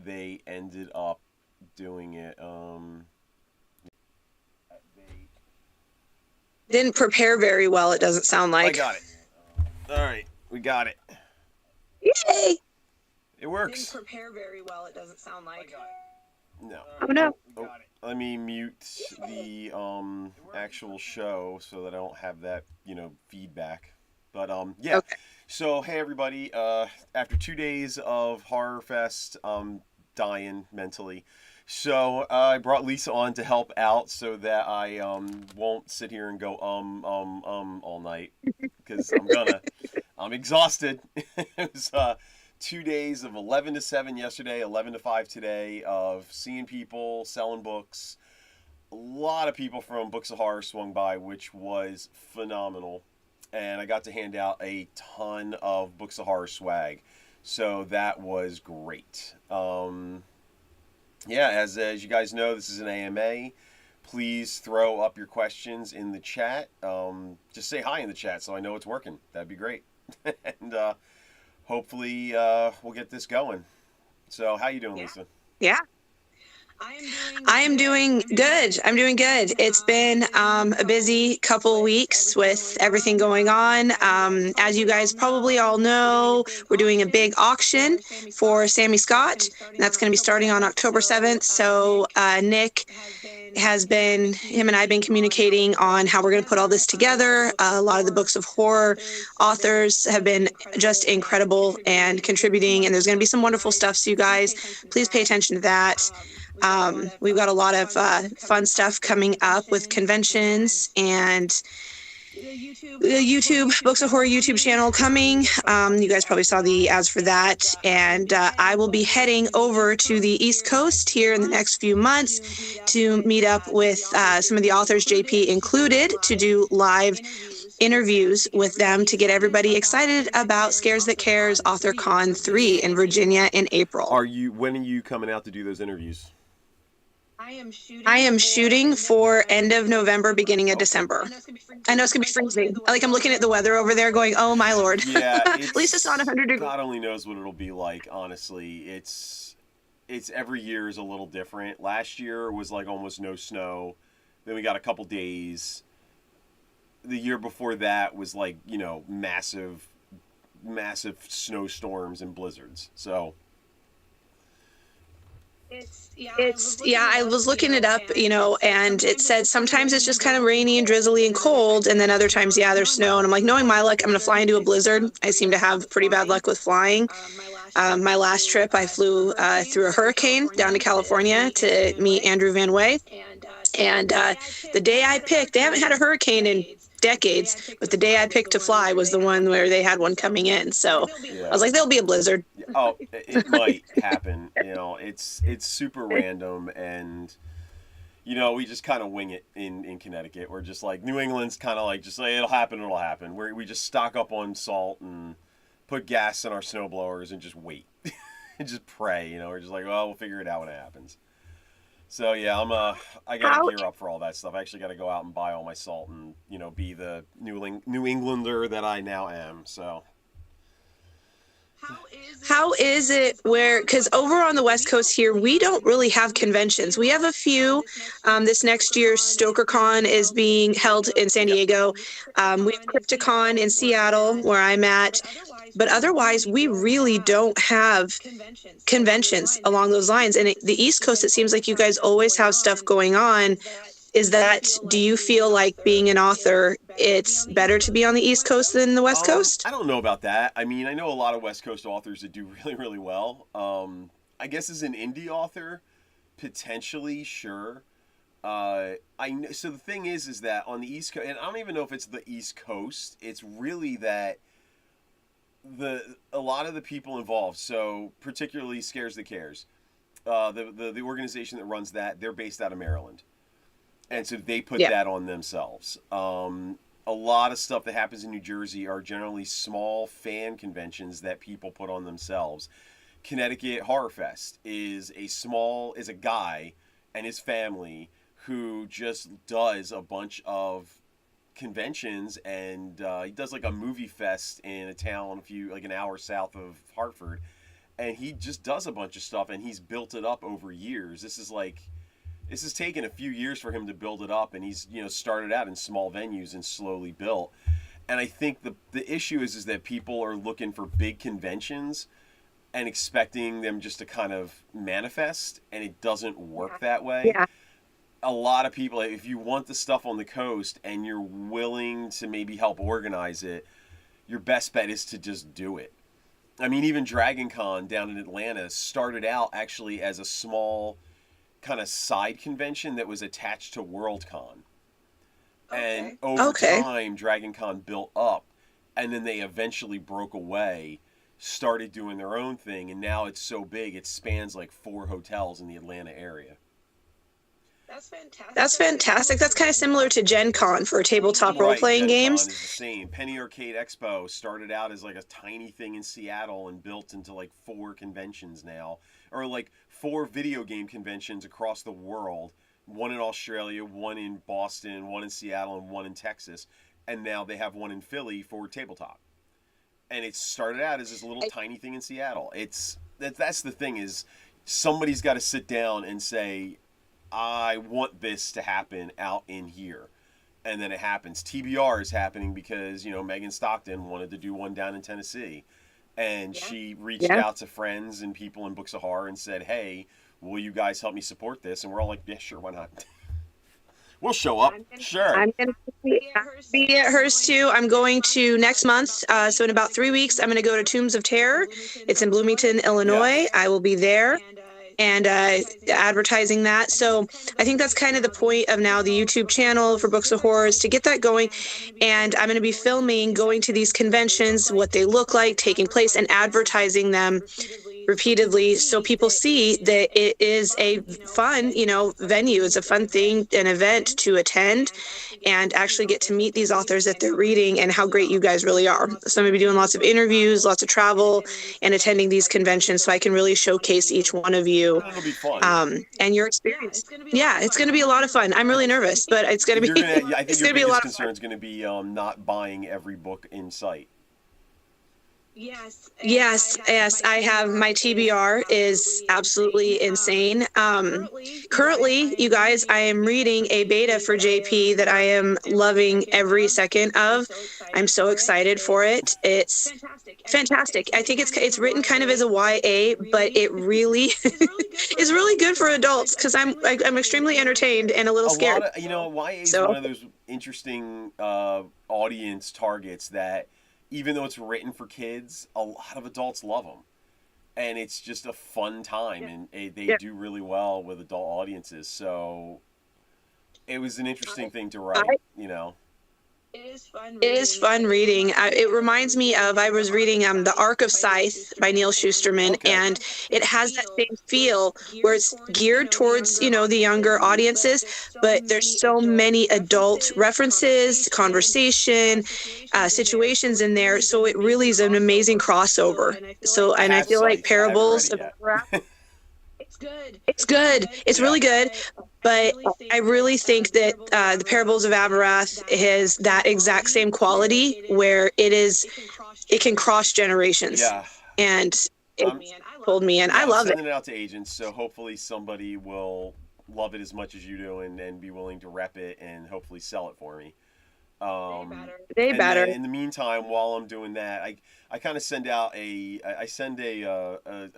they ended up doing it. Didn't prepare very well, it doesn't sound I like. got it. All right, we got it. Yay! It works. Didn't prepare very well, it doesn't sound like. No. Oh no. Oh, let me mute the actual show so that I don't have that feedback. But yeah. Okay. So hey everybody, after 2 days of Horror Fest, I'm dying mentally. So I brought Lisa on to help out so that I won't sit here and go all night because I'm exhausted. It was 2 days of 11 to 7 yesterday, 11 to 5 today, of seeing people, selling books. A lot of people from Books of Horror swung by, which was phenomenal. And I got to hand out a ton of Books of Horror swag. So that was great. Yeah, as you guys know, this is an AMA. Please throw up your questions in the chat. Just say hi in the chat so I know it's working. That'd be great. And hopefully we'll get this going. So how you doing, Lisa? Yeah. I am doing good. I'm doing good. It's been a busy couple weeks with everything going on. As you guys probably all know, we're doing a big auction for Sammy Scott. And that's going to be starting on October 7th. So Nick him and I have been communicating on how we're going to put all this together. A lot of the Books of Horror authors have been just incredible and contributing, and there's going to be some wonderful stuff. So you guys, please pay attention to that. We've got a lot of fun stuff coming up with conventions and the YouTube Books of Horror YouTube channel coming. You guys probably saw the ads for that. And I will be heading over to the East Coast here in the next few months to meet up with some of the authors, JP included, to do live interviews with them to get everybody excited about Scares That Cares Author Con 3 in Virginia in April. When are you coming out to do those interviews? I am shooting for end of November, beginning of December. I know it's gonna be freezing. Like, I'm looking at the weather over there going, oh my lord. Yeah, at least it's not 100 degrees. God only knows what it'll be like, honestly. It's every year is a little different. Last year was like almost no snow. Then we got a couple days. The year before that was like, massive snowstorms and blizzards. So I was looking it up, and it said sometimes it's just kind of rainy and drizzly and cold, and then other times, there's snow. And I'm like, knowing my luck, I'm going to fly into a blizzard. I seem to have pretty bad luck with flying. My last trip, I flew through a hurricane down to California to meet Andrew Van Way. And the day I picked, they haven't had a hurricane in decades, but the day I picked to fly was the one where they had one coming in. So I was like, there'll be a blizzard. Oh, it might happen. It's super random, and we just kind of wing it in Connecticut. We're just like, New England's kind of like, just like, it'll happen. We just stock up on salt and put gas in our snowblowers and just wait and just pray. We're just like, well, we'll figure it out when it happens. So yeah, I gotta gear up for all that stuff. I actually gotta go out and buy all my salt and be the New Englander that I now am. So how is it because over on the West Coast here, we don't really have conventions. We have a few. This next year's StokerCon is being held in San Diego. We have Crypticon in Seattle, where I'm at. But otherwise, we really don't have conventions along those lines. And the East Coast, it seems like you guys always have stuff going on. Do you feel like being an author, it's better to be on the East Coast than the West Coast? I don't know about that. I mean, I know a lot of West Coast authors that do really, really well. I guess as an indie author, potentially, sure. So the thing is that on the East Coast, and I don't even know if it's the East Coast, it's really that a lot of the people involved, so particularly Scares That Cares, the organization that runs that, they're based out of Maryland. And so they put that on themselves. A lot of stuff that happens in New Jersey are generally small fan conventions that people put on themselves. Connecticut HorrorFest is a guy and his family who just does a bunch of conventions, and he does like a movie fest in a town an hour south of Hartford, and he just does a bunch of stuff, and he's built it up over years. This has taken a few years for him to build it up, and he's started out in small venues and slowly built. And I think the issue is that people are looking for big conventions and expecting them just to kind of manifest, and it doesn't work that way. Yeah. A lot of people, if you want the stuff on the coast and you're willing to maybe help organize it, your best bet is to just do it. I mean, even Dragon Con down in Atlanta started out actually as a small kind of side convention that was attached to WorldCon. And over time, Dragon Con built up, and then they eventually broke away, started doing their own thing, and now it's so big it spans like 4 hotels in the Atlanta area. That's fantastic. That's kind of similar to Gen Con for tabletop role-playing games. Gen Con is the same. Penny Arcade Expo started out as like a tiny thing in Seattle and built into like 4 conventions now, or like 4 video game conventions across the world. One in Australia, one in Boston, one in Seattle, and one in Texas. And now they have one in Philly for tabletop. And it started out as this little tiny thing in Seattle. That's the thing, is somebody's got to sit down and say, I want this to happen out in here. And then it happens. TBR is happening because, Megan Stockton wanted to do one down in Tennessee. And she reached out to friends and people in Books of Horror and said, hey, will you guys help me support this? And we're all like, yeah, sure, why not? We'll show up. Sure. I'm going to be at hers too. I'm going to next month. So in about 3 weeks, I'm going to go to Tombs of Terror. It's in Bloomington, Illinois. I will be there and advertising that. So I think that's kind of the point of now the YouTube channel for Books of Horrors, to get that going. And I'm going to be filming going to these conventions, what they look like, taking place, and advertising them repeatedly, so people see that it is a fun, venue. It's a fun thing, an event to attend, and actually get to meet these authors that they're reading and how great you guys really are. So I'm going to be doing lots of interviews, lots of travel, and attending these conventions, so I can really showcase each one of you and your experience. Yeah, it's going to be a lot of fun. I'm really nervous, but it's going to be. I think your biggest concern is going to be not buying every book in sight. Yes, I have. My TBR is absolutely insane. Currently, you guys, I am reading a beta for JP that I am loving every second of. I'm so excited for it. It's fantastic. I think it's written kind of as a YA, but it really is really good for adults, because I'm extremely entertained and a little scared. YA is one of those interesting audience targets that, even though it's written for kids, a lot of adults love them. And it's just a fun time, and they do really well with adult audiences. So it was an interesting thing to write, It is fun reading. It reminds me of, I was reading The Ark of Scythe by Neil Shusterman, and it has that same feel where it's geared towards, the younger audiences, but there's so many adult references, conversation, situations in there. So it really is an amazing crossover. So, and I feel like Parables of It's good. It's really good. But I really think that the Parables of Avarath has that exact same quality, where it can cross generations. Yeah. And it pulled me in. I love it. I'm sending it out to agents, so hopefully somebody will love it as much as you do and be willing to rep it and hopefully sell it for me. They better. In the meantime, while I'm doing that, I kind of send out a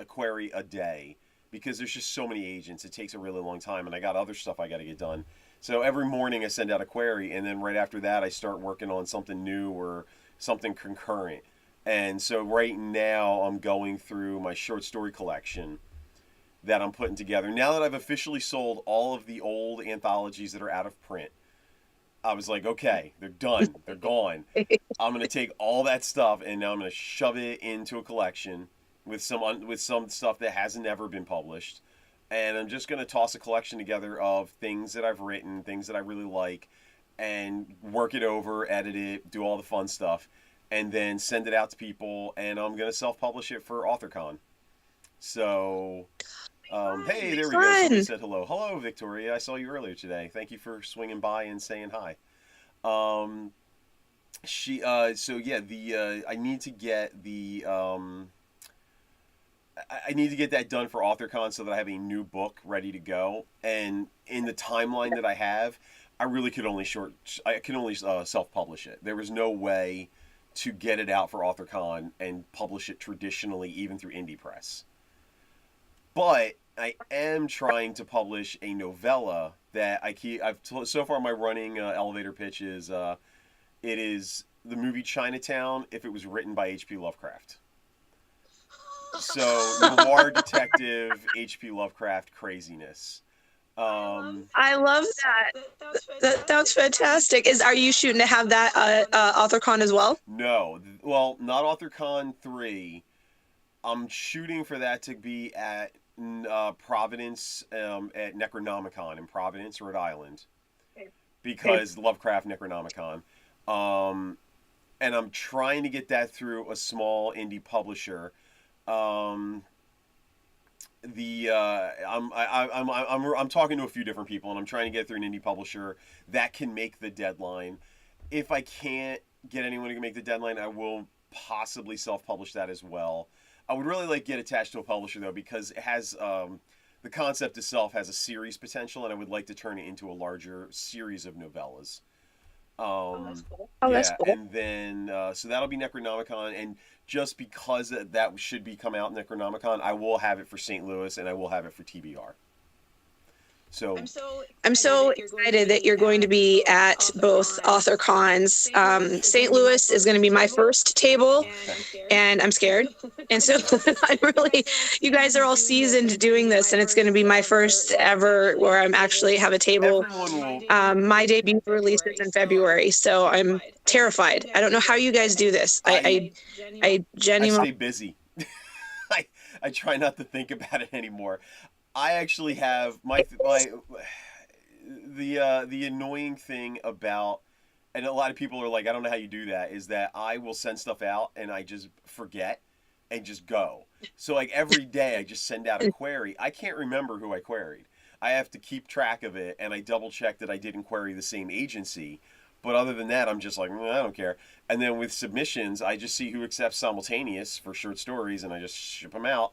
query a day, because there's just so many agents. It takes a really long time, and I got other stuff I got to get done. So every morning I send out a query, and then right after that I start working on something new or something concurrent. And so right now I'm going through my short story collection that I'm putting together. Now that I've officially sold all of the old anthologies that are out of print, I was like, okay, they're done. They're gone. I'm going to take all that stuff, and now I'm going to shove it into a collection with some stuff that hasn't ever been published, and I'm just going to toss a collection together of things that I've written, things that I really like, and work it over, edit it, do all the fun stuff, and then send it out to people, and I'm going to self-publish it for AuthorCon. So, hey, there we go. Somebody said hello. Hello, Victoria. I saw you earlier today. Thank you for swinging by and saying hi. I need to get the I need to get that done for AuthorCon so that I have a new book ready to go. And in the timeline that I have, I really could only self-publish it. There was no way to get it out for AuthorCon and publish it traditionally, even through indie press. But I am trying to publish a novella that so far my running elevator pitch is it is the movie Chinatown if it was written by H.P. Lovecraft. So noir detective H.P. Lovecraft craziness. I love that. That's fantastic. Are you shooting to have that AuthorCon as well? No, well, not AuthorCon 3. I'm shooting for that to be at Providence, at Necronomicon in Providence, Rhode Island, because Lovecraft Necronomicon. And I'm trying to get that through a small indie publisher. I'm talking to a few different people, and I'm trying to get through an indie publisher that can make the deadline. If I can't get anyone who can make the deadline, I will possibly self-publish that as well. I would really like to get attached to a publisher though, because it has the concept itself has a series potential, and I would like to turn it into a larger series of novellas. That's cool. That's cool. And then so that'll be Necronomicon, and just because that should be come out Necronomicon, I will have it for St. Louis and I will have it for TBR. So I'm so excited that you're going to be at both AuthorCons. St. Louis is going to be my first table, and I'm scared. And so you guys are all seasoned doing this, and it's going to be my first ever where I'm actually have a table. My debut release is in February, so I'm terrified. I don't know how you guys do this. I genuinely stay busy. I try not to think about it anymore. I actually have the annoying thing about, and a lot of people are like, I don't know how you do that, is that I will send stuff out and I just forget and just go. So like every day I just send out a query. I can't remember who I queried. I have to keep track of it, and I double check that I didn't query the same agency. But other than that, I'm just like, I don't care. And then with submissions, I just see who accepts simultaneous for short stories, and I just ship them out.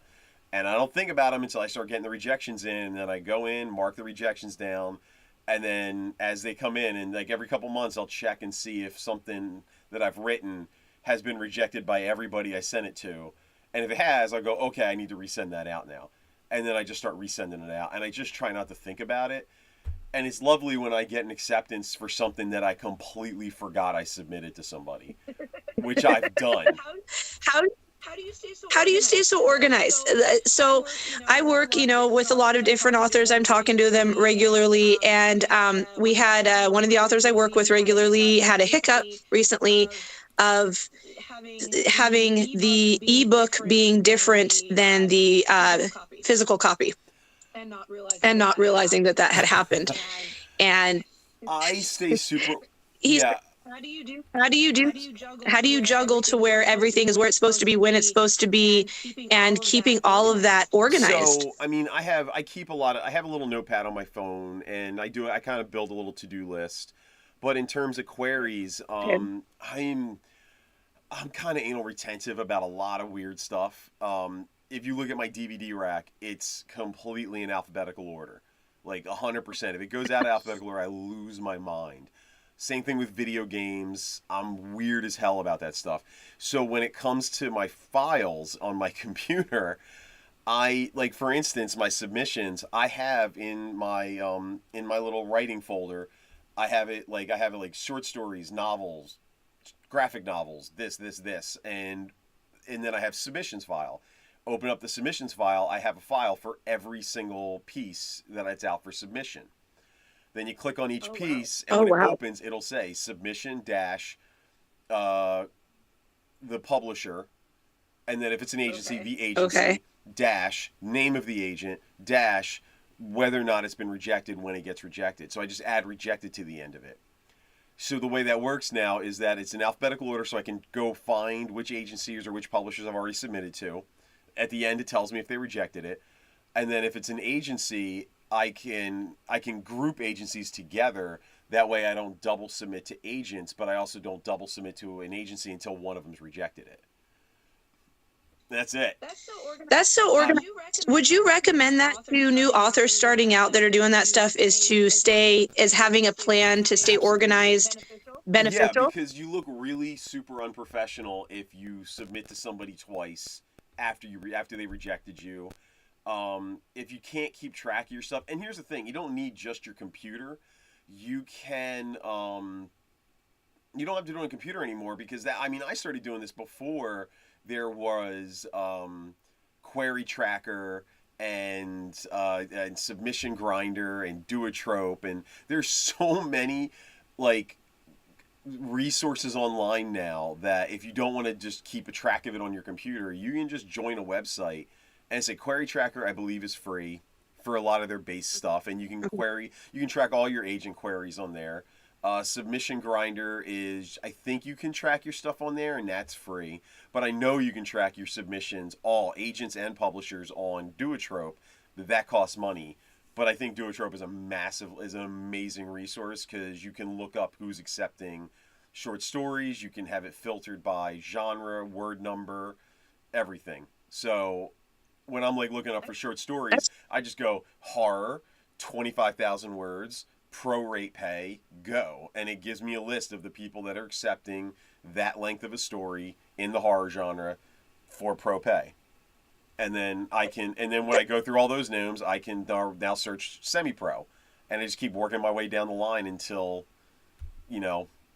And I don't think about them until I start getting the rejections in. And then I go in, mark the rejections down. And then as they come in, and like every couple months, I'll check and see if something that I've written has been rejected by everybody I sent it to. And if it has, I'll go, okay, I need to resend that out now. And then I just start resending it out. And I just try not to think about it. And it's lovely when I get an acceptance for something that I completely forgot I submitted to somebody, which I've done. How do you stay so organized? So I work, with a lot of different authors. I'm talking to them regularly. And we had one of the authors I work with regularly had a hiccup recently of having the ebook being different than the physical copy, and not realizing that had happened. And I stay super... How do you juggle to where everything is where it's supposed to be, when it's supposed to be, and keeping all of that organized? So, I mean, I have a little notepad on my phone, and I kind of build a little to-do list. But in terms of queries, I'm kind of anal retentive about a lot of weird stuff. If you look at my DVD rack, it's completely in alphabetical order. Like 100%. If it goes out of alphabetical order, I lose my mind. Same thing with video games. I'm weird as hell about that stuff. So when it comes to my files on my computer, for instance, my submissions, I have in my little writing folder, I have it like short stories, novels, graphic novels, this, and then I have submissions file. Open up the submissions file, I have a file for every single piece that it's out for submission. Then you click on each piece, and when it opens, it'll say submission dash the publisher, and then if it's an agency, the agency dash name of the agent dash whether or not it's been rejected when it gets rejected. So I just add rejected to the end of it. So the way that works now is that it's in alphabetical order, so I can go find which agencies or which publishers I've already submitted to. At the end, it tells me if they rejected it, and then if it's an agency, I can group agencies together. That way I don't double submit to agents, but I also don't double submit to an agency until one of them's rejected it. That's it. That's so organized. Would you recommend that to new authors starting out that are doing that stuff, is having a plan to stay organized Yeah, beneficial? because you look really super unprofessional if you submit to somebody twice after they rejected you. If you can't keep track of your stuff, and here's the thing: you don't need just your computer. You can you don't have to do it on a computer anymore because that. I mean, I started doing this before there was Query Tracker and Submission Grinder and Duotrope, and there's so many like resources online now that if you don't want to just keep a track of it on your computer, you can just join a website and say Query Tracker, I believe, is free for a lot of their base stuff, and you can track all your agent queries on there. Submission Grinder is, I think you can track your stuff on there, and that's free. But I know you can track your submissions, all agents and publishers, on Duotrope. That costs money. But I think Duotrope is an amazing resource because you can look up who's accepting short stories. You can have it filtered by genre, word number, everything. So when I'm like looking up for short stories, I just go horror, 25,000 words, prorate pay, go. And it gives me a list of the people that are accepting that length of a story in the horror genre for pro pay. And then when I go through all those names, I can now search semi-pro, and I just keep working my way down the line until,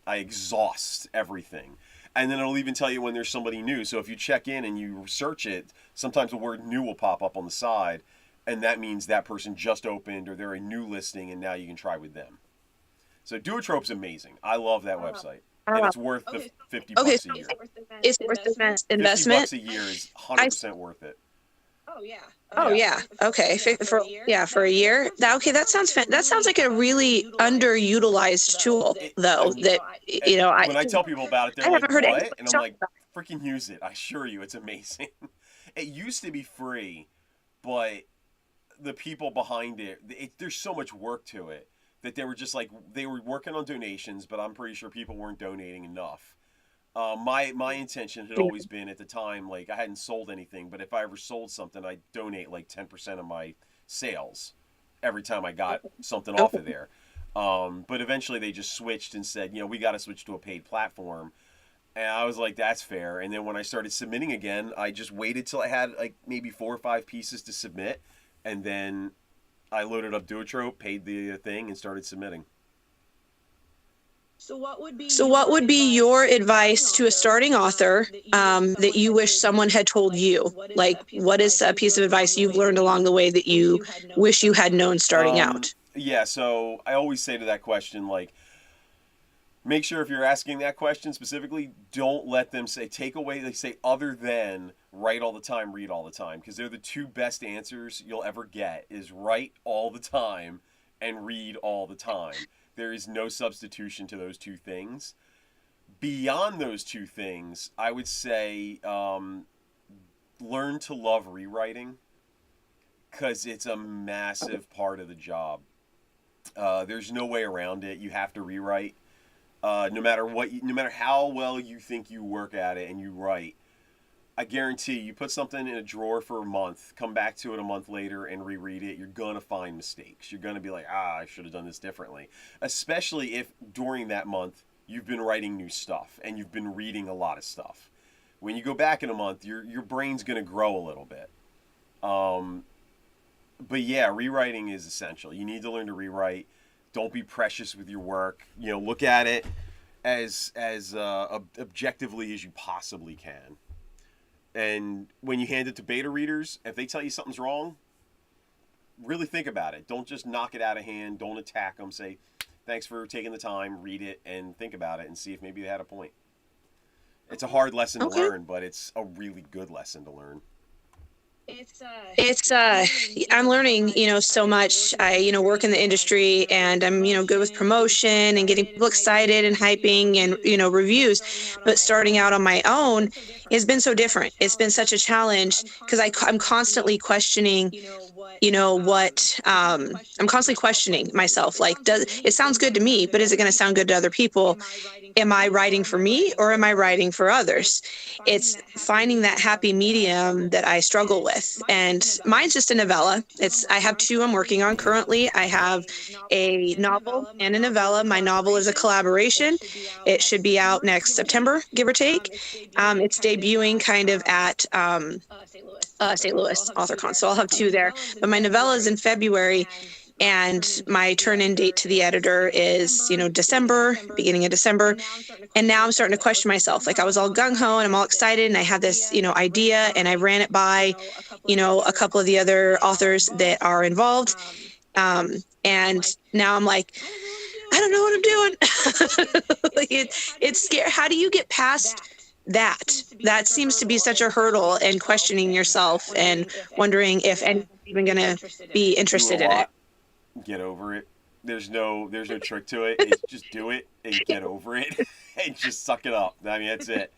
I exhaust everything. And then it'll even tell you when there's somebody new. So if you check in and you search it, sometimes the word new will pop up on the side, and that means that person just opened or they're a new listing, and now you can try with them. So Duotrope's amazing. I love that website. And it's worth the $50 a year. It's worth the investment. $50 a year is 100% worth it. Oh yeah. Okay. For a year. That sounds like a really underutilized tool, though. When I tell people about it, they're like, "What?" And I'm like, "Freaking use it! I assure you, it's amazing." It used to be free, but the people behind there's so much work to it that they were just like they were working on donations, but I'm pretty sure people weren't donating enough. My intention had always been at the time, like I hadn't sold anything, but if I ever sold something, I'd donate like 10% of my sales every time I got something off of there. But eventually they just switched and said, we got to switch to a paid platform. And I was like, that's fair. And then when I started submitting again, I just waited till I had like maybe 4 or 5 pieces to submit. And then I loaded up Duotrope, paid the thing, and started submitting. So what would be your advice to a starting author that you wish someone had told you? Like, what is a piece of advice you've learned along the way that you wish you had known starting out? Yeah, so I always say to that question, like, make sure if you're asking that question specifically, don't let them take away, they say other than, write all the time, read all the time. Because they're the 2 best answers you'll ever get is write all the time and read all the time. There is no substitution to those 2 things. Beyond those 2 things, I would say learn to love rewriting because it's a massive part of the job. There's no way around it. You have to rewrite. No matter how well you think you work at it and you write, I guarantee you put something in a drawer for a month, come back to it a month later and reread it, you're going to find mistakes. You're going to be like, I should have done this differently. Especially if during that month you've been writing new stuff and you've been reading a lot of stuff. When you go back in a month, your brain's going to grow a little bit. But yeah, rewriting is essential. You need to learn to rewrite. Don't be precious with your work. Look at it as objectively as you possibly can. And when you hand it to beta readers, if they tell you something's wrong, really think about it. Don't just knock it out of hand. Don't attack them. Say, thanks for taking the time, read it, and think about it and see if maybe they had a point. It's a hard lesson to learn, but it's a really good lesson to learn. I'm learning, so much. I, work in the industry and I'm, good with promotion and getting people excited and hyping and, reviews. But starting out on my own has been so different. It's been such a challenge because I'm constantly questioning what I'm constantly questioning myself. Like, does it sounds good to me, but is it going to sound good to other people? Am I writing for me or am I writing for others? It's finding that happy medium that I struggle with. And mine's just a novella. I have two I'm working on currently. I have a novel and a novella. My novel is a collaboration. It should be out next September, give or take. It's debuting kind of at St. Louis AuthorCon. So I'll have two there. But my novella is in February, and my turn-in date to the editor is, December, beginning of December. And now I'm starting to question myself. Like, I was all gung-ho and I'm all excited and I had this, idea, and I ran it by, a couple of the other authors that are involved. And now I'm like, I don't know what I'm doing. Like, it's scary. How do you get past that? That seems to be such a hurdle, and questioning yourself and wondering if anyone's even going to be interested in it. Get over it. There's no trick to it. It's just do it and get over it and just suck it up. I mean, that's it.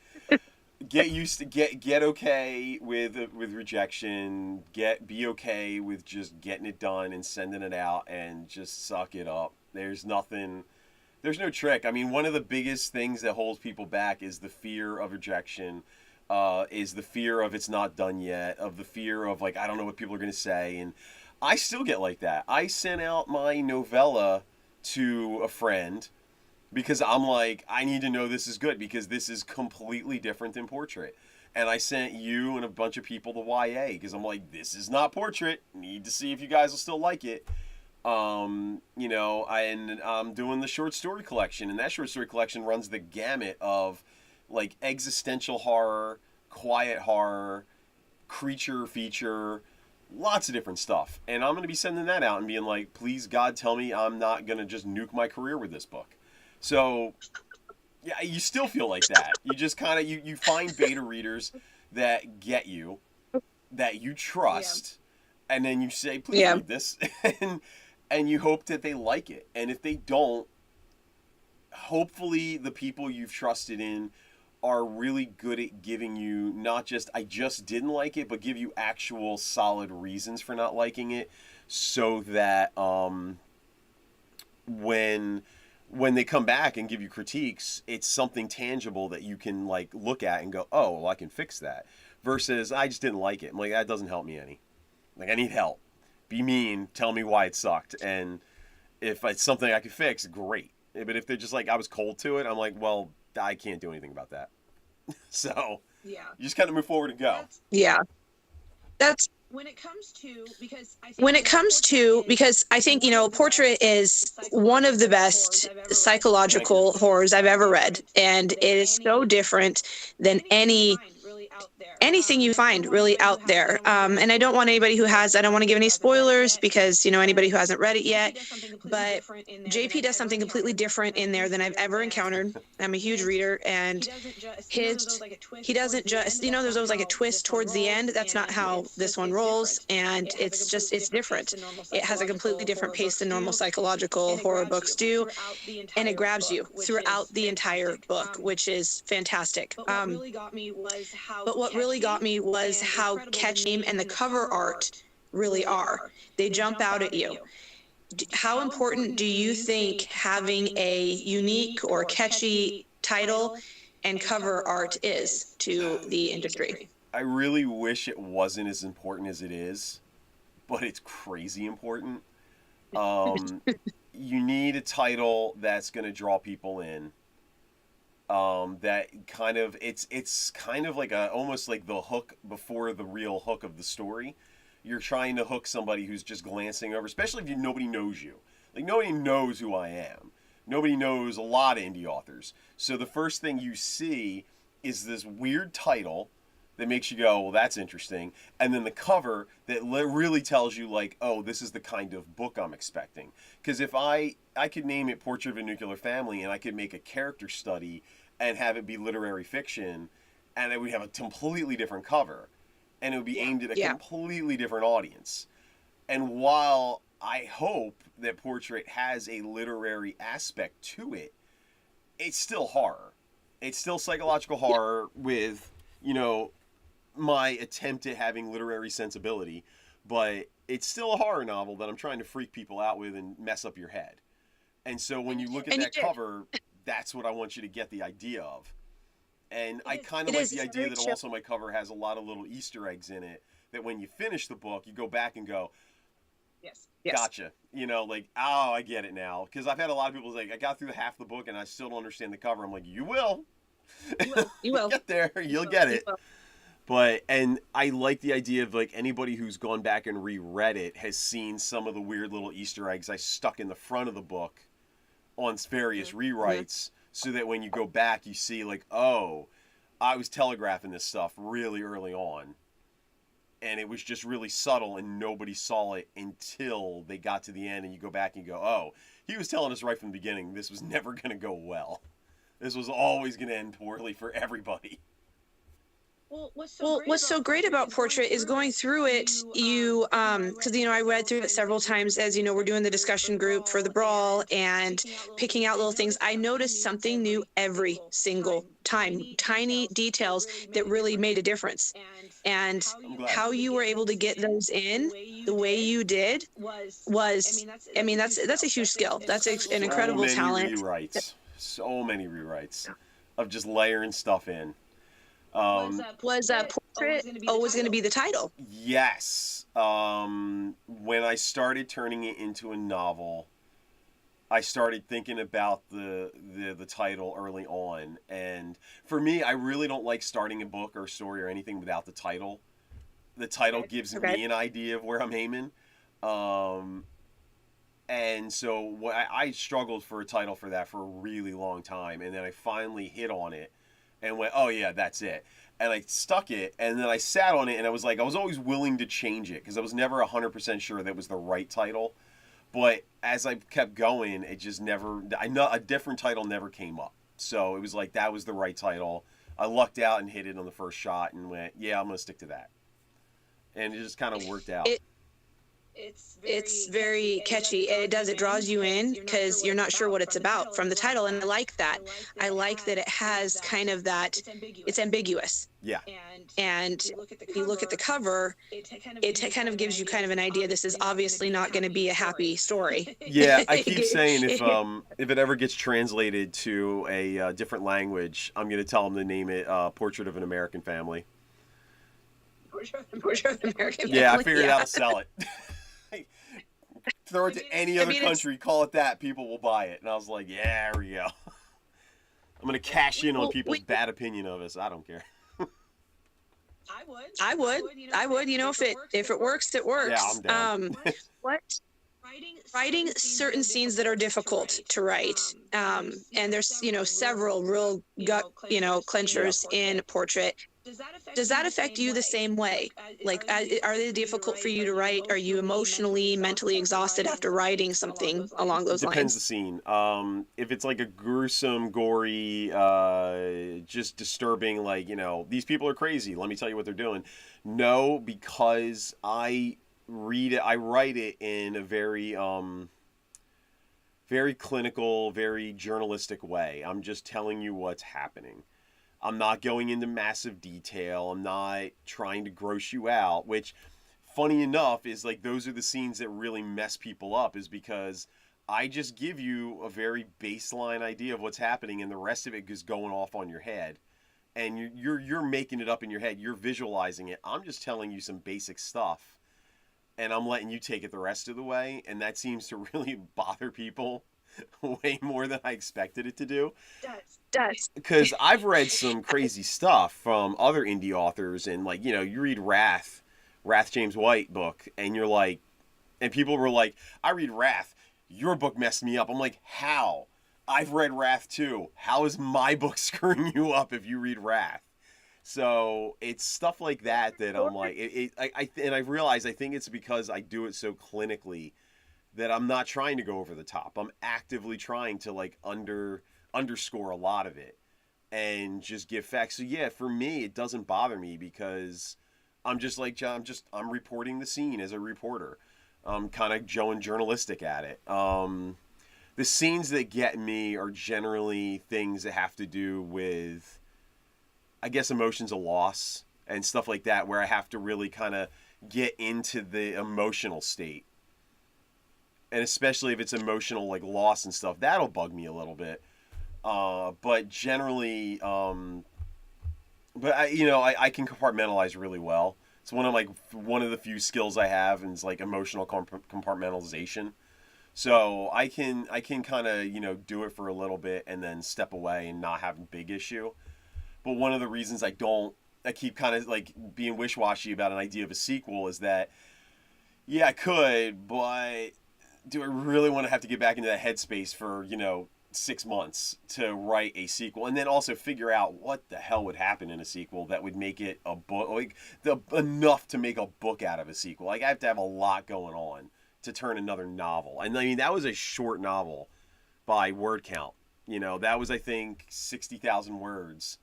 Get used to get okay with rejection. Be okay with just getting it done and sending it out and just suck it up. There's no trick. I mean, one of the biggest things that holds people back is the fear of rejection, is the fear of it's not done yet, of the fear of, like, I don't know what people are going to say. And I still get like that. I sent out my novella to a friend because I'm like, I need to know this is good because this is completely different than Portrait. And I sent you and a bunch of people to YA because I'm like, this is not Portrait. Need to see if you guys will still like it. And I'm doing the short story collection, and that short story collection runs the gamut of, like, existential horror, quiet horror, creature feature, lots of different stuff. And I'm going to be sending that out and being like, please, God, tell me I'm not going to just nuke my career with this book. So, yeah, you still feel like that. You just kind of, you find beta readers that get you, that you trust, and then you say, please read this. And you hope that they like it. And if they don't, hopefully the people you've trusted in are really good at giving you not just, I just didn't like it, but give you actual solid reasons for not liking it, so that when they come back and give you critiques, it's something tangible that you can, like, look at and go, oh, well, I can fix that. Versus, I just didn't like it. I'm like, that doesn't help me any. Like, I need help. Be mean, tell me why it sucked, and if it's something I could fix, great. But if they're just like, I was cold to it, I'm like, well, I can't do anything about that. So, you just kind of move forward and go. That's when it comes to, because I think, Portrait is one of the best psychological horrors I've ever read, and it is so different than anything you find really out there. And I don't want anybody who has, I don't want to give any spoilers because, anybody who hasn't read it yet, but JP does something completely different in there than I've ever encountered. I'm a huge reader, and he doesn't just, there's always like a twist towards the end. That's not how this one rolls. And it's different. It has a completely different pace than normal psychological horror books do. And it grabs you throughout the entire book, which is fantastic. But what really got me was how catchy and the cover art really are. They jump out at you. How important do you think having a unique or catchy title and cover art is to the industry? I really wish it wasn't as important as it is, but it's crazy important. You need a title that's going to draw people in. That kind of, it's kind of like almost like the hook before the real hook of the story. You're trying to hook somebody who's just glancing over, especially if nobody knows you. Like, nobody knows who I am. Nobody knows a lot of indie authors. So the first thing you see is this weird title that makes you go, well, that's interesting. And then the cover that really tells you, like, oh, this is the kind of book I'm expecting. Because if I could name it Portrait of a Nuclear Family, and I could make a character study and have it be literary fiction, and it would have a completely different cover, and it would be aimed at a completely different audience. And while I hope that Portrait has a literary aspect to it, it's still horror. It's still psychological horror with, my attempt at having literary sensibility. but it's still a horror novel that I'm trying to freak people out with and mess up your head. And so when you look at that cover, that's what I want you to get the idea of. And I kind of like the idea that also my cover has a lot of little Easter eggs in it, that when you finish the book, you go back and go, Yes. gotcha. You know, like, oh, I get it now. Because I've had a lot of people like, I got through half the book and I still don't understand the cover. I'm like, you will. You will. Get there. You'll get it. But, and I like the idea of like anybody who's gone back and reread it has seen some of the weird little Easter eggs I stuck in the front of the book on various rewrites, so that when you go back, you see like, oh, I was telegraphing this stuff really early on. And it was just really subtle and nobody saw it until they got to the end, and you go back and you go, oh, he was telling us right from the beginning this was never going to go well. This was always going to end poorly for everybody. Well, what's so great about Portrait is going through it, you, because, you know, I read through it several times. As you know, we're doing the discussion group for the brawl and picking out little things. I noticed something new every single time, tiny details that really made a difference. And how you were able to get those in the way you did was, I mean, that's a huge skill. That's an incredible talent. So many rewrites of just layering stuff in. Was Portrait always going to be the title? Yes. When I started turning it into a novel, I started thinking about the title early on. And for me, I really don't like starting a book or a story or anything without the title. The title gives me an idea of where I'm aiming. And so I struggled for a title for that for a really long time. And then I finally hit on it and went, oh yeah, that's it. And I stuck it, and then I sat on it, and I was always willing to change it, because I was never 100% sure that was the right title. But as I kept going, it just never, a different title never came up. So it was like, that was the right title. I lucked out and hit it on the first shot and went, yeah, I'm going to stick to that. And it just kind of worked out. It's very catchy. It draws you in because you're not sure what it's about from the title. And I like that. I like that it has kind of that, it's ambiguous. Yeah. And if you look at the cover, it kind of gives you kind of an idea. This is obviously not going to be a happy story. Yeah, I keep saying if it ever gets translated to a different language, I'm going to tell them to name it Portrait of an American Family. Portrait of an American Family. Yeah, I figured out how to sell it. Throw it to any other country, call it that, people will buy it. And I was like, yeah, there we go. I'm going to cash in on people's bad opinion of us. I don't care. I would. You know, if it works, it works. Yeah, I'm down. Writing certain scenes that are difficult to write, and there's, you know, several real gut, you know, clenchers in Portrait. Does that affect you the same way? Like, are they difficult for you to write? Are you emotionally, mentally exhausted after writing something along those lines? Depends the scene. If it's like a gruesome, gory, just disturbing, like, you know, these people are crazy, let me tell you what they're doing. No, because I write it in a very clinical, very journalistic way. I'm just telling you what's happening. I'm not going into massive detail. I'm not trying to gross you out, which, funny enough, is like those are the scenes that really mess people up, is because I just give you a very baseline idea of what's happening, and the rest of it is going off on your head. And you're making it up in your head. You're visualizing it. I'm just telling you some basic stuff, and I'm letting you take it the rest of the way, and that seems to really bother people way more than I expected it to do. Does. Because I've read some crazy stuff from other indie authors, and like, you know, you read Wrath James White book, and you're like, and people were like, I read Wrath, your book messed me up. I'm like, how? I've read Wrath too. How is my book screwing you up if you read Wrath? So it's stuff like that I'm like, and I realize I think it's because I do it so clinically that I'm not trying to go over the top. I'm actively trying to like underscore a lot of it and just give facts. So yeah, for me, it doesn't bother me because I'm just like, I'm reporting the scene as a reporter. I'm kind of journalistic at it. The scenes that get me are generally things that have to do with, I guess, emotions of loss and stuff like that, where I have to really kind of get into the emotional state. And especially if it's emotional, like loss and stuff, that'll bug me a little bit. But generally, but I can compartmentalize really well. It's one of the few skills I have, and it's like emotional compartmentalization. So I can kind of do it for a little bit and then step away and not have a big issue. But one of the reasons I keep kind of like being wish-washy about an idea of a sequel is that, yeah, I could, but do I really want to have to get back into that headspace for 6 months to write a sequel, and then also figure out what the hell would happen in a sequel that would make it a book, like enough to make a book out of a sequel. Like, I have to have a lot going on to turn another novel. And I mean, that was a short novel by word count. That was, I think, 60,000 words,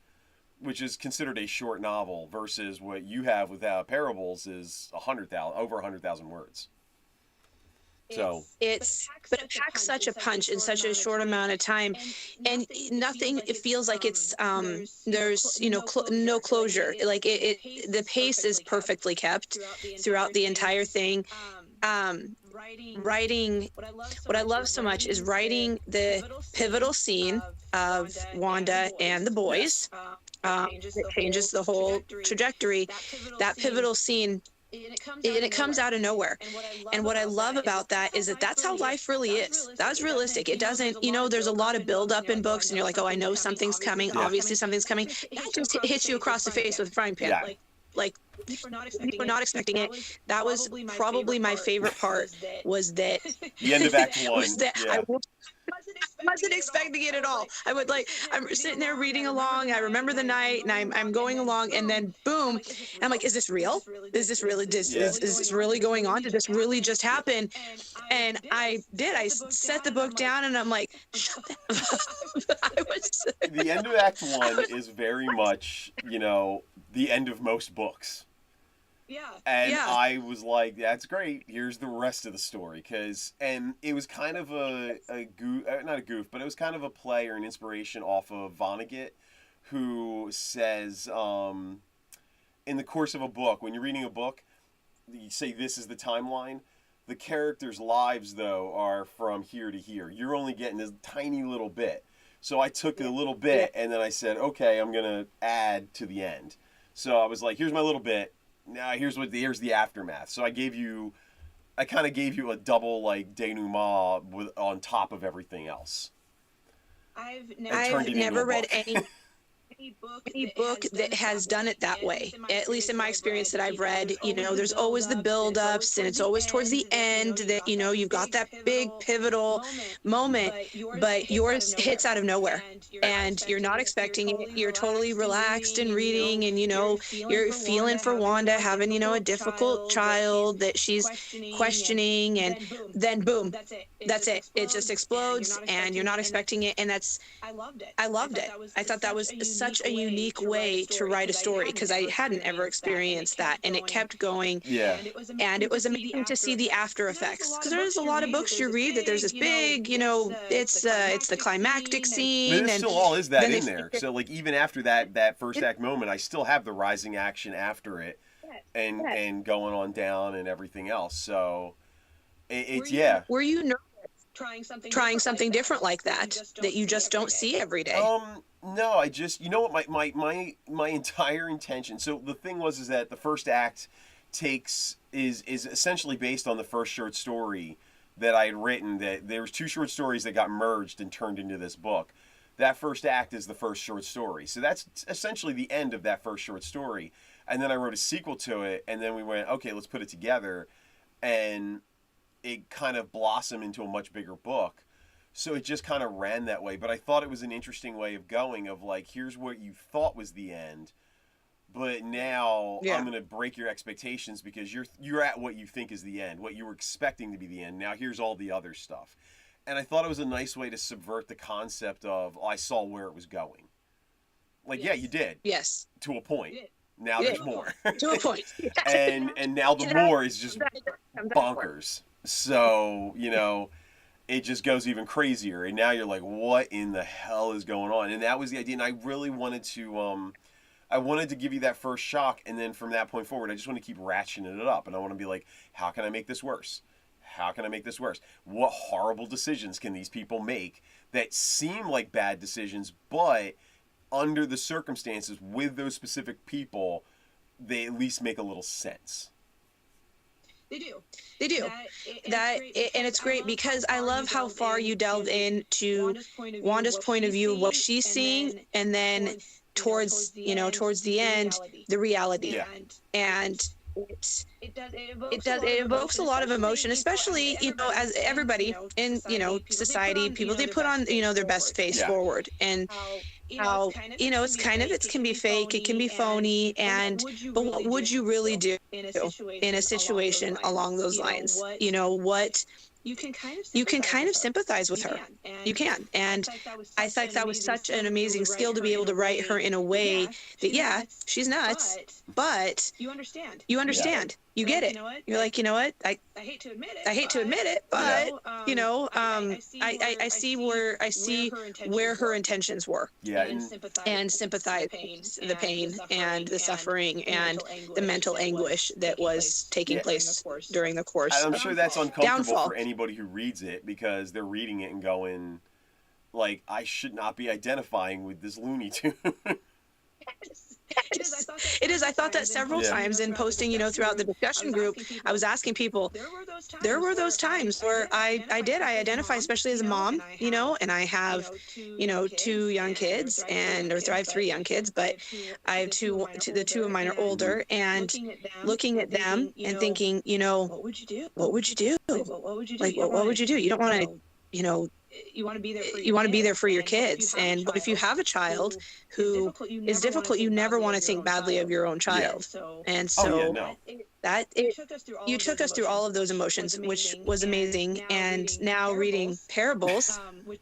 which is considered a short novel, versus what you have with Parables is 100,000, over 100,000 words. So but it packs such a punch in such a short amount of time, and nothing. It feels like it's there's no closure. Like the pace is perfectly kept throughout the entire thing. Writing, what I love so much is writing the pivotal scene of Wanda and the boys. That changes the whole trajectory. That pivotal scene. And it comes out of nowhere. And what I love about that is that that's how life really is. That's realistic. It doesn't, there's a lot of build up in books, and you're like, oh, I know something's coming. Yeah. Obviously something's coming. That just hits you across the face with a frying pan. Yeah. Like people were not expecting it. That was probably my favorite part, was that the end of Act 1. Was that I wasn't expecting it at all. I'm sitting there reading along. I remember the night, and I'm going along, and then boom, and I'm like, is this real? Is this really is this really going on? Did this really just happen? And I set the book down, and I'm like, shut that. The end of Act 1 is very much, the end of most books. Yeah. And yeah. I was like, that's great. Here's the rest of the story. And it was kind of a goof, not a goof, but it was kind of a play or an inspiration off of Vonnegut, who says, in the course of a book, when you're reading a book, you say this is the timeline. The characters' lives, though, are from here to here. You're only getting this tiny little bit. So I took a little bit, and then I said, okay, I'm going to add to the end. So I was like, here's my little bit. Now here's the aftermath. So I kind of gave you a double like denouement on top of everything else. I've never read any book that has done it that way. At least in my experience that I've read, there's always the build-ups, and it's always towards the end that, you've got that big pivotal moment, but yours hits out of nowhere, and you're not expecting it. You're totally relaxed and reading, and, you're feeling for Wanda having, a difficult child that she's questioning, and then boom, that's it. It just explodes, and you're not expecting it, and I loved it. I thought that was such a unique way to write a story, because I hadn't ever experienced that, and it kept going. Yeah. And it was amazing to see the after effects, because there's a lot of books you read that there's this big, it's the climactic scene. But there still all is that in there. So like even after that first act moment, I still have the rising action after it, and going on down and everything else. So it's Were you nervous trying something different like that you just don't see every day? No, I just, what my entire intention. So the thing is that the first act is essentially based on the first short story that I had written. That there was 2 short stories that got merged and turned into this book. That first act is the first short story. So that's essentially the end of that first short story. And then I wrote a sequel to it, and then we went, okay, let's put it together, and it kind of blossomed into a much bigger book. So it just kind of ran that way. But I thought it was an interesting way of going, of like, here's what you thought was the end, but now I'm going to break your expectations, because you're at what you think is the end, what you were expecting to be the end. Now here's all the other stuff. And I thought it was a nice way to subvert the concept of, I saw where it was going. Like, yeah, you did. Yes. To a point. Now there's more. To a point. and now the more is just bonkers. So, it just goes even crazier, and now you're like, what in the hell is going on? And that was the idea. And I really wanted to I wanted to give you that first shock, and then from that point forward, I just want to keep ratcheting it up, and I want to be like, how can I make this worse? How can I make this worse? What horrible decisions can these people make that seem like bad decisions, but under the circumstances with those specific people, they at least make a little sense. They do. And it's great because I love how far you delve into Wanda's point of view, what she's seeing, and then towards the end, the reality. Yeah. And it evokes a lot of emotion, especially, as everybody in, society, people, they put on, their best face forward, and how, it can be fake, it can be phony, but what would you really do in a situation along those lines? What you can kind of sympathize with her. You can. And I thought that was such an amazing skill to be able to write her in a way that, she's nuts, but you understand. You get it. You're like, I hate to admit it, but I see where her intentions were. Yeah, and sympathize the pain and the suffering and the mental anguish that was taking place during the course. I'm sure that's uncomfortable downfall. For anybody who reads it, because they're reading it and going, like, I should not be identifying with this Looney Tune. It is. I thought that several times in posting, throughout the discussion group. I was asking people, there were those times where I identify, especially as a mom, and I have, 2 young kids, or I have 3 young kids, but I have the 2 of mine are older, and looking at them and thinking, what would you do? What would you do? Like, what would you do? You don't want to, you want to be there for your kids. And but if you have a child who is difficult, you never want to think badly of your own child. And so you took us through all of those emotions, which was amazing. And now reading Parables, which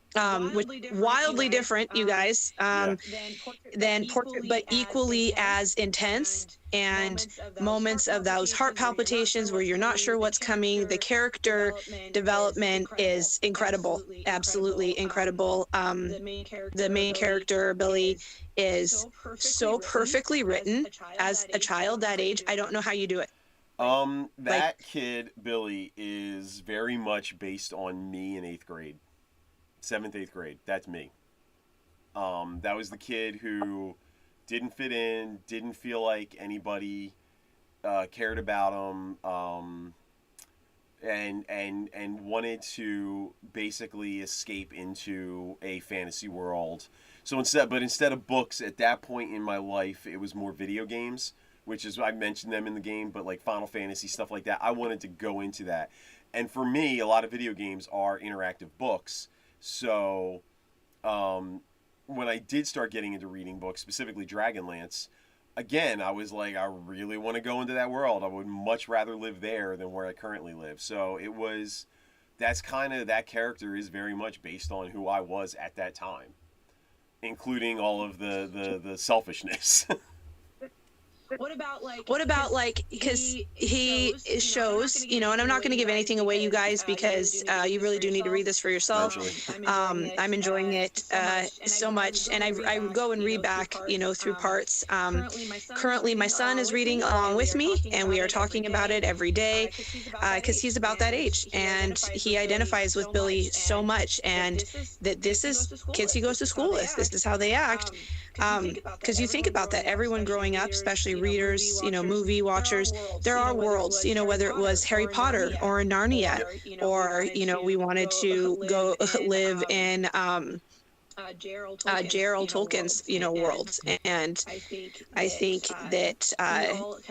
wildly different, you guys, than Portrait, but equally as intense. And moments of those heart palpitations where you're not sure what's coming. The character development is incredible, absolutely incredible. The main character, Billy, is so perfectly written as a child that age. I don't know how you do it. That kid, Billy, is very much based on me in 8th grade. 7th, 8th grade. That's me. That was the kid who didn't fit in, didn't feel like anybody cared about him, and wanted to basically escape into a fantasy world. So instead of books at that point in my life, it was more video games, which is, I mentioned them in the game, but like Final Fantasy, stuff like that. I wanted to go into that. And for me, a lot of video games are interactive books. So when I did start getting into reading books, specifically Dragonlance, again, I was like, I really want to go into that world. I would much rather live there than where I currently live. So that character is very much based on who I was at that time, including all of the selfishness. What about because he shows, and I'm not going to give anything away, you guys, because you really do need to read this for yourself. I'm enjoying it so much, and I go and read back, through parts. Currently, my son is reading along with me, and we are talking about it every day, because he's about that age, and he identifies with Billy so much, and that this is kids he goes to school with. This is how they act. Because you think about that, everyone growing up, especially readers, movie watchers, there are worlds, whether it was Harry Potter or Narnia, or, we wanted to go live in Gerald Tolkien's, worlds. And I think that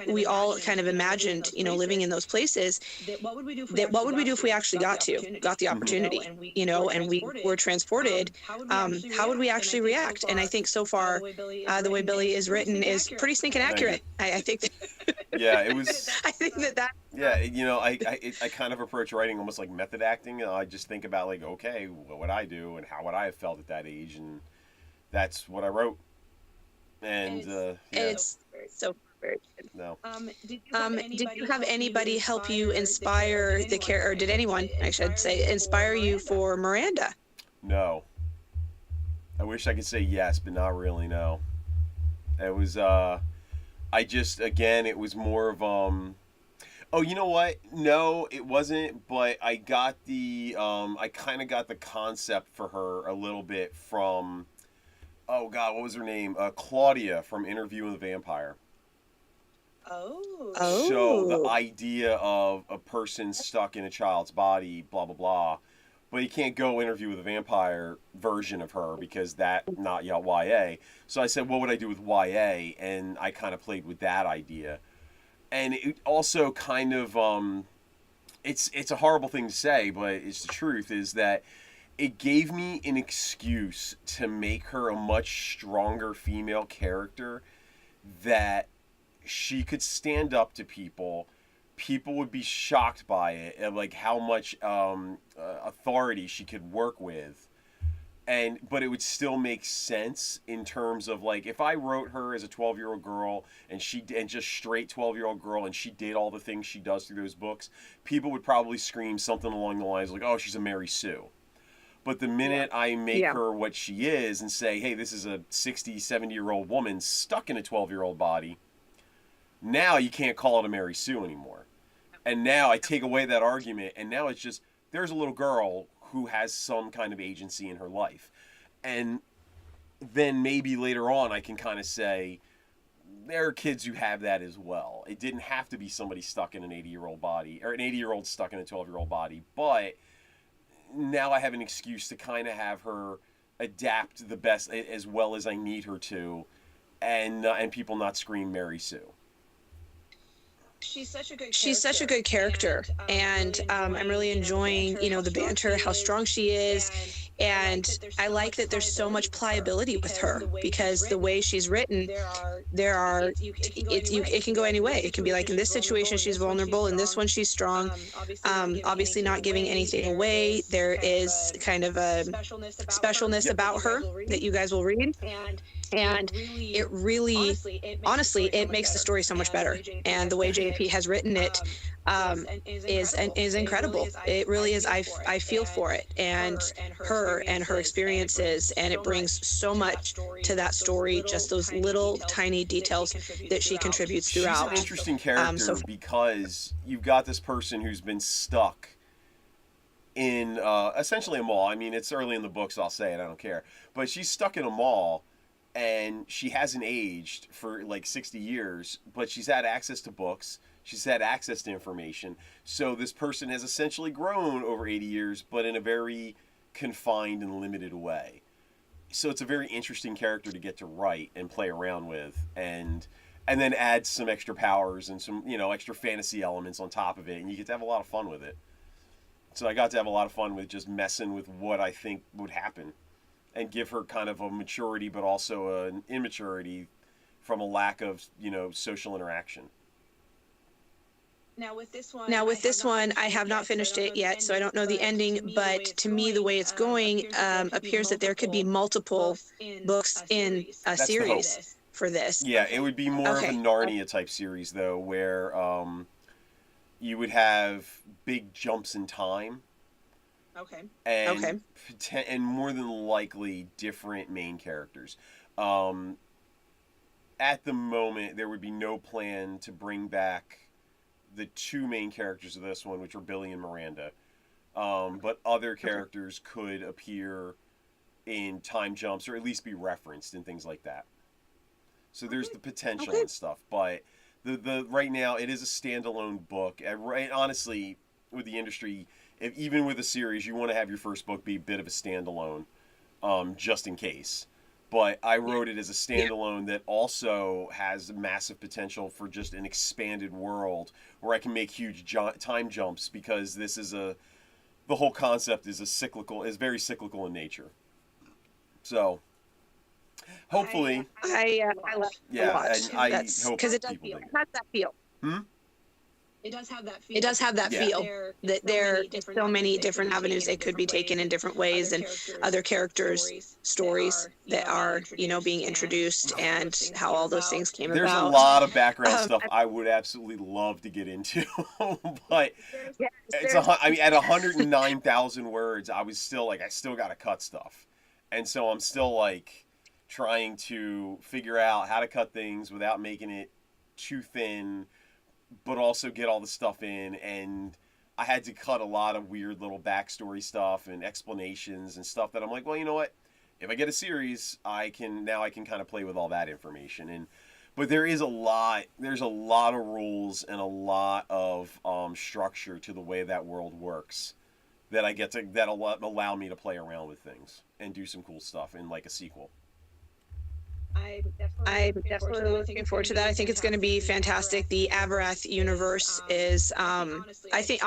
we all kind of imagined, living in those places, that what would we do if we actually got the opportunity, and we were transported, how would we actually react? And I think so far, the way Billy is written is pretty stinking accurate. I think yeah, it was. I think that yeah, I kind of approach writing almost like method acting. I just think about like, okay, what would I do and how would I have felt at that age, and that's what I wrote. And it's so very good. No. Did you have anybody help you inspire the character, or did anyone, I should say, inspire you for Miranda? No. I wish I could say yes, but not really. No. It was I just, again, it was more of oh, you know what? No, it wasn't, but I got the I kind of got the concept for her a little bit from, oh god, what was her name? Claudia from Interview with the Vampire. Oh. So the idea of a person stuck in a child's body, blah blah blah, but you can't go Interview with a Vampire version of her because that not yet YA. So I said, what would I do with YA? And I kind of played with that idea, and it also kind of it's a horrible thing to say, but it's the truth. Is that it gave me an excuse to make her a much stronger female character that she could stand up to people. People would be shocked by it, and like how much authority she could work with, but it would still make sense in terms of like if I wrote her as a 12-year-old girl and just straight 12-year-old girl and she did all the things she does through those books, people would probably scream something along the lines like, "Oh, she's a Mary Sue." But the minute I make her what she is and say, "Hey, this is a 60, 70-year-old woman stuck in a 12-year-old body," now you can't call it a Mary Sue anymore. And now I take away that argument, and now it's just, there's a little girl who has some kind of agency in her life. And then maybe later on I can kind of say, there are kids who have that as well. It didn't have to be somebody stuck in an 80-year-old body, or an 80-year-old stuck in a 12-year-old body, but now I have an excuse to kind of have her adapt the best, as well as I need her to, and people not scream Mary Sue. She's Such a good character, and I'm really enjoying, the banter, how strong she is, and I like that there's so much pliability with her because the way she's written, it can go any way. It can be like in this situation she's vulnerable, in this one she's strong. Obviously not giving anything away. There is kind of a specialness about her that you guys will read. And it really, honestly, it makes the story so much better. And the way JP has written it is incredible. It really is. I feel for it and her experiences, and it brings so much to that story. Just those little tiny details that she contributes throughout. She's an interesting character because you've got this person who's been stuck in essentially a mall. I mean, it's early in the book, so I'll say it. I don't care. But she's stuck in a mall. And she hasn't aged for like 60 years, but she's had access to books. She's had access to information. So this person has essentially grown over 80 years, but in a very confined and limited way. So it's a very interesting character to get to write and play around with, and then add some extra powers and some, extra fantasy elements on top of it, and you get to have a lot of fun with it. So I got to have a lot of fun with just messing with what I think would happen. And give her kind of a maturity, but also an immaturity from a lack of, social interaction. Now with this one, I have not finished it yet, so I don't know the ending. But to me, the way it's going appears that there could be multiple books in a series for this. Yeah, it would be more of a Narnia type series, though, where you would have big jumps in time. Okay. And more than likely different main characters. At the moment, there would be no plan to bring back the two main characters of this one, which are Billy and Miranda. But other characters could appear in time jumps, or at least be referenced in things like that. So there's the potential and stuff. But the right now, it is a standalone book. Honestly, with the industry, even with a series, you want to have your first book be a bit of a standalone, just in case. But I wrote it as a standalone that also has massive potential for just an expanded world where I can make huge time jumps, because this is the whole concept is very cyclical in nature. So hopefully, I love to watch. And I hope because it has that feel. It does have that feel. That there is so many different avenues it could be taken in different ways, and other characters' stories that are, being introduced, and how all those things came about. There's a lot of background stuff I would absolutely love to get into, but at 109,000 words, I still got to cut stuff, and so I'm still like, trying to figure out how to cut things without making it too thin, but also get all the stuff in. And I had to cut a lot of weird little backstory stuff and explanations and stuff that I'm like, well, you know what? If I get a series, I can kind of play with all that information. But there's a lot of rules and a lot of structure to the way that world works that'll allow me to play around with things and do some cool stuff in like a sequel. I'm definitely looking forward to that. I think it's going to be fantastic. The Avarath universe is, I think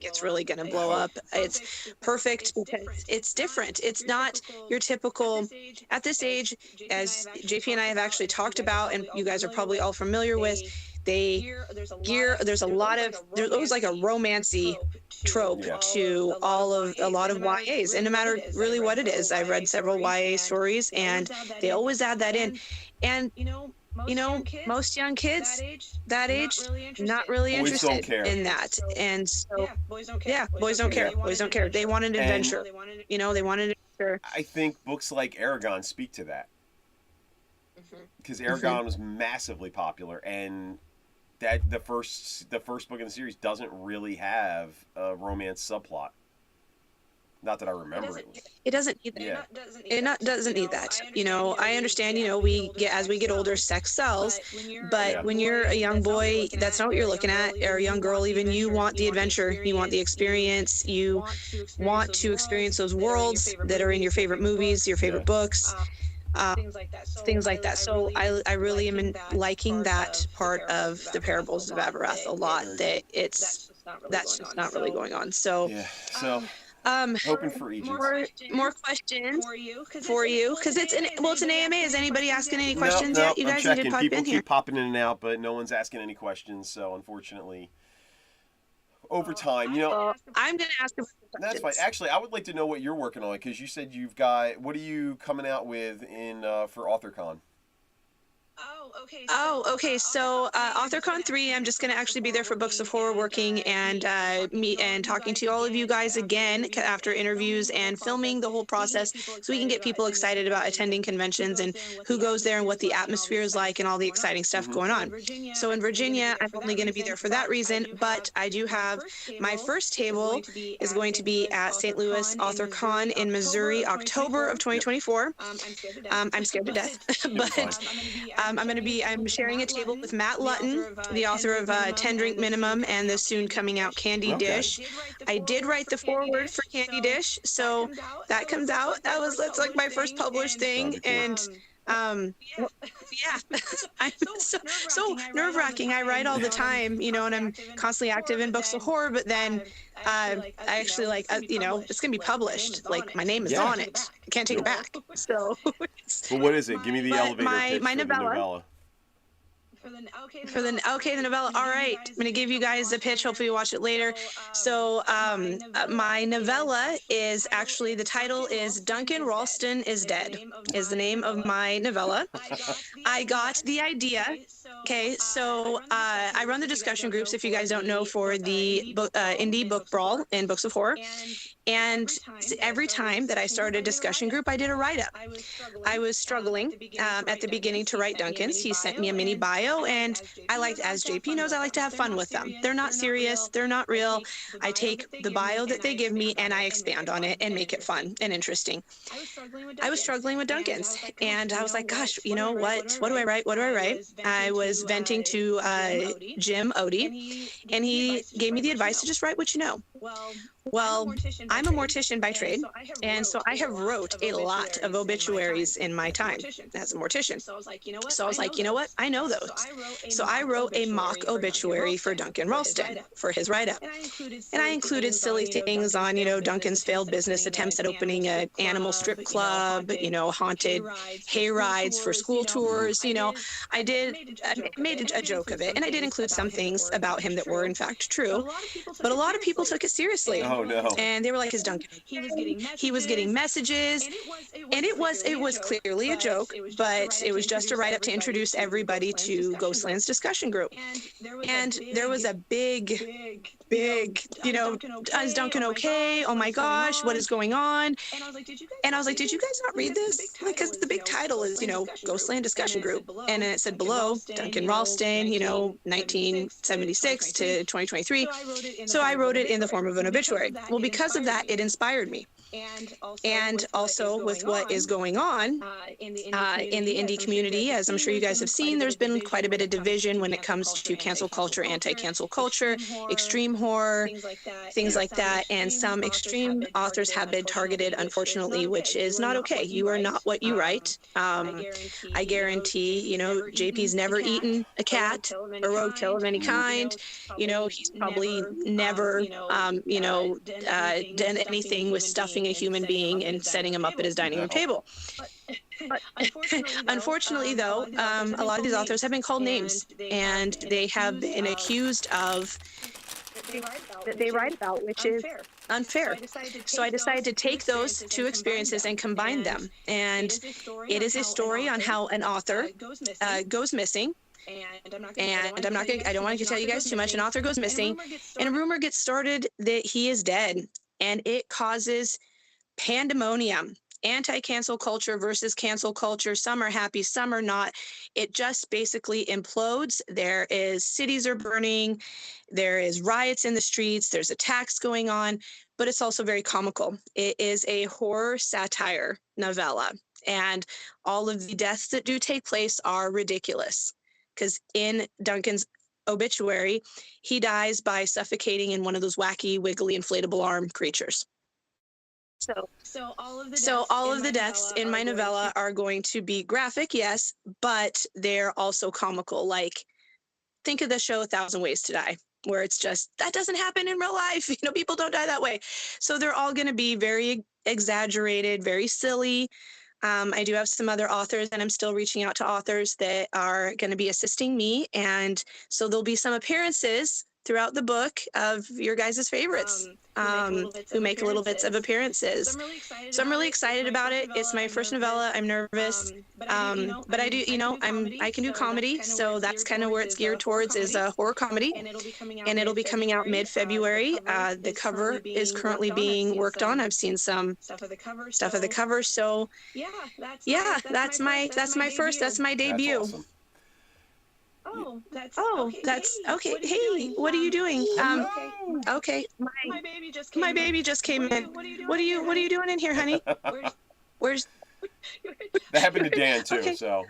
it's really going to blow up. It's perfect because it's different. It's not your typical, at this age, as JP and I have actually talked about, and you guys are probably all familiar with, there's always like a romancy trope to a lot of YAs, and no matter really what it is. I've read several YA stories, and they always add that in. And most young kids that age not really interested in that. And so boys don't care. Boys don't care. They want an adventure. They want an adventure. I think books like Aragon speak to that, because Aragon was massively popular, and that the first book in the series doesn't really have a romance subplot. Not that I remember. It doesn't need that. Yeah. It doesn't need that. I understand. As we get older, sex sells. But when you're a young boy, that's not what you're looking at. Or a young girl, even, you want the adventure. You want the experience. You want to experience those worlds that are in your favorite movies, your favorite books. Things like that. So I really am liking that part of the Parables of Avarath a lot. That's just not really going on. So hoping for Aegis. More questions for you, because it's an AMA. Is anybody asking any questions yet? You guys need to pop People in here. keep popping in and out, but no one's asking any questions. So unfortunately, over time, I'm gonna ask. That's fine. Actually, I would like to know what you're working on, because you said you've got. What are you coming out with for AuthorCon? Okay. So AuthorCon 3, I'm just going to actually be there for Books of Horror, working and talking to all of you guys again after interviews and filming the whole process, so we can get people excited about attending conventions and who goes there and what the atmosphere is like and all the exciting stuff going on. So in Virginia, I'm only going to be there for that reason, but I do have my first table is going to be at St. Louis AuthorCon in Missouri, October of 2024. I'm scared to death, but I'm sharing a table with Matt Lutton, the author of 10 Drink Minimum and the soon coming out Candy Dish. I did write the foreword for Candy Dish, so that comes out. That's like my first published thing, and I'm so nerve-wracking. I write all the time, and I'm constantly active in Books of Horror, but then I actually it's gonna be published. Like, my name is on it. I can't take it back. So. Well, what is it? Give me the elevator pitch my for the novella. The novella. All right, I'm gonna give you guys the pitch. Hopefully you watch it later. So my novella is actually, the title is Duncan Ralston is Dead, is the name of my novella. I got the idea. Okay, so I run the discussion groups, if you guys don't know, for the indie book brawl in Books of Horror. And every time that I started a discussion group, I did a write-up. I was struggling at the beginning to write Duncan's. He sent me a mini bio, and as JP knows, I like to have fun with them. They're not serious. They're not real. I take the bio that they give me, and I expand on it and make it fun and interesting. I was struggling with Duncan's, and I was like, gosh, what do I write? What do I write? I was venting to Jim Odie, and he gave me the advice to just write what you know. Well, I'm a mortician by trade, and so I have wrote a lot of obituaries in my time as a mortician. So I was like, you know what? I know those. So I wrote a mock obituary for Duncan Ralston for his write-up. And I included silly things on, Duncan's failed business attempts at opening an animal strip club, haunted hay rides for school tours. I made a joke of it, and I did include some things about him that were in fact true. But a lot of people took it seriously. Oh no! And they were like, "Is Duncan?" He was getting messages, and it was clearly a joke, but it was just a write-up to introduce everybody to Ghostland's discussion group. And there was a big big, is Duncan okay? Oh my gosh, what is going on? And I was like, did you guys And I was like, did you guys not read this? Like, because the big title is, Ghostland Discussion Group. And then it said below, Duncan Ralston, 1976 to 2023. So I wrote it in the form of an obituary. Well, because of that, it inspired me. And also with what is going on in the indie community, as I'm sure you guys have seen, there's been quite a bit of division when it comes to cancel culture, anti-cancel culture, extreme horror, things like that. And some extreme authors have been targeted, unfortunately, which is not okay. You are not what you write. I guarantee, JP's never eaten a cat or roadkill of any kind. He's probably never, done anything with stuffing a human being and setting him up at his dining room table. But unfortunately, though, a lot of these authors have been called names, and they have been accused of that they write about, which is unfair. So I decided to take those two experiences and combine them. And it is a story on how an author goes missing. And I don't want to tell you guys too much. An author goes missing, and a rumor gets started that he is dead, and it causes pandemonium. Anti-cancel culture versus cancel culture. Some are happy, some are not. It just basically implodes. Cities are burning. There is riots in the streets. There's attacks going on, but it's also very comical. It is a horror satire novella, and all of the deaths that do take place are ridiculous. Because in Duncan's obituary, he dies by suffocating in one of those wacky, wiggly, inflatable arm creatures. So all of the deaths in my novella are going to be graphic, yes, but they're also comical. Like, think of the show 1,000 Ways to Die, where it's just, that doesn't happen in real life. People don't die that way. So they're all going to be very exaggerated, very silly. I do have some other authors, and I'm still reaching out to authors that are going to be assisting me. And so there'll be some appearances throughout the book of your guys' favorites who make little bits of appearances. So I'm really excited about it. It's my first novella. I'm nervous. But I do, I can do comedy. So that's kind of where it's geared towards, is a horror comedy. And it'll be coming out mid-February. The cover is currently being worked on. I've seen some stuff of the cover. So yeah, that's my debut. That's awesome. That's okay. Hey, what are you doing? Okay. My baby just came in. What are you doing in here, honey? Where's That happened to Dan too, Okay. so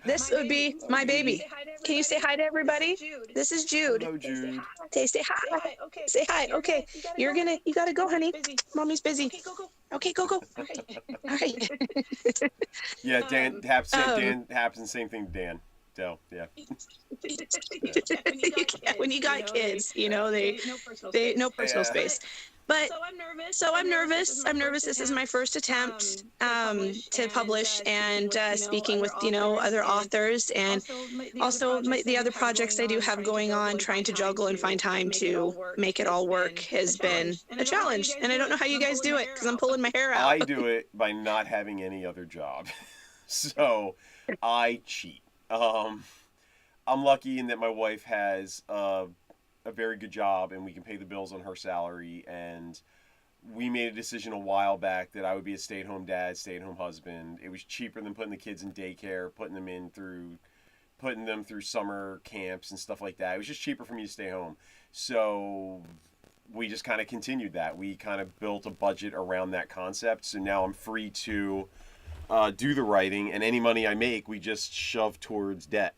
this would be my baby. Can you say hi to everybody? This is Jude. Hello, Jude. Say hi. Say hi. Okay. You gotta go, honey. Mommy's busy. Okay, go. All right. Yeah, Dan happens same thing to Dan. So yeah. When you got kids, they no personal space. But so I'm nervous. This is my first attempt to publish, and speaking with other authors, and also the other projects I do have going on. Trying to juggle and find time to make it all work has been a challenge, and I don't know how you guys do it because I'm pulling my hair out. I do it by not having any other job, so I cheat. I'm lucky in that my wife has a very good job, and we can pay the bills on her salary. And we made a decision a while back that I would be a stay-at-home dad, stay-at-home husband. It was cheaper than putting the kids in daycare, putting them through summer camps and stuff like that. It was just cheaper for me to stay home. So we just kind of continued that. We kind of built a budget around that concept. So now I'm free to do the writing, and any money I make, we just shove towards debt.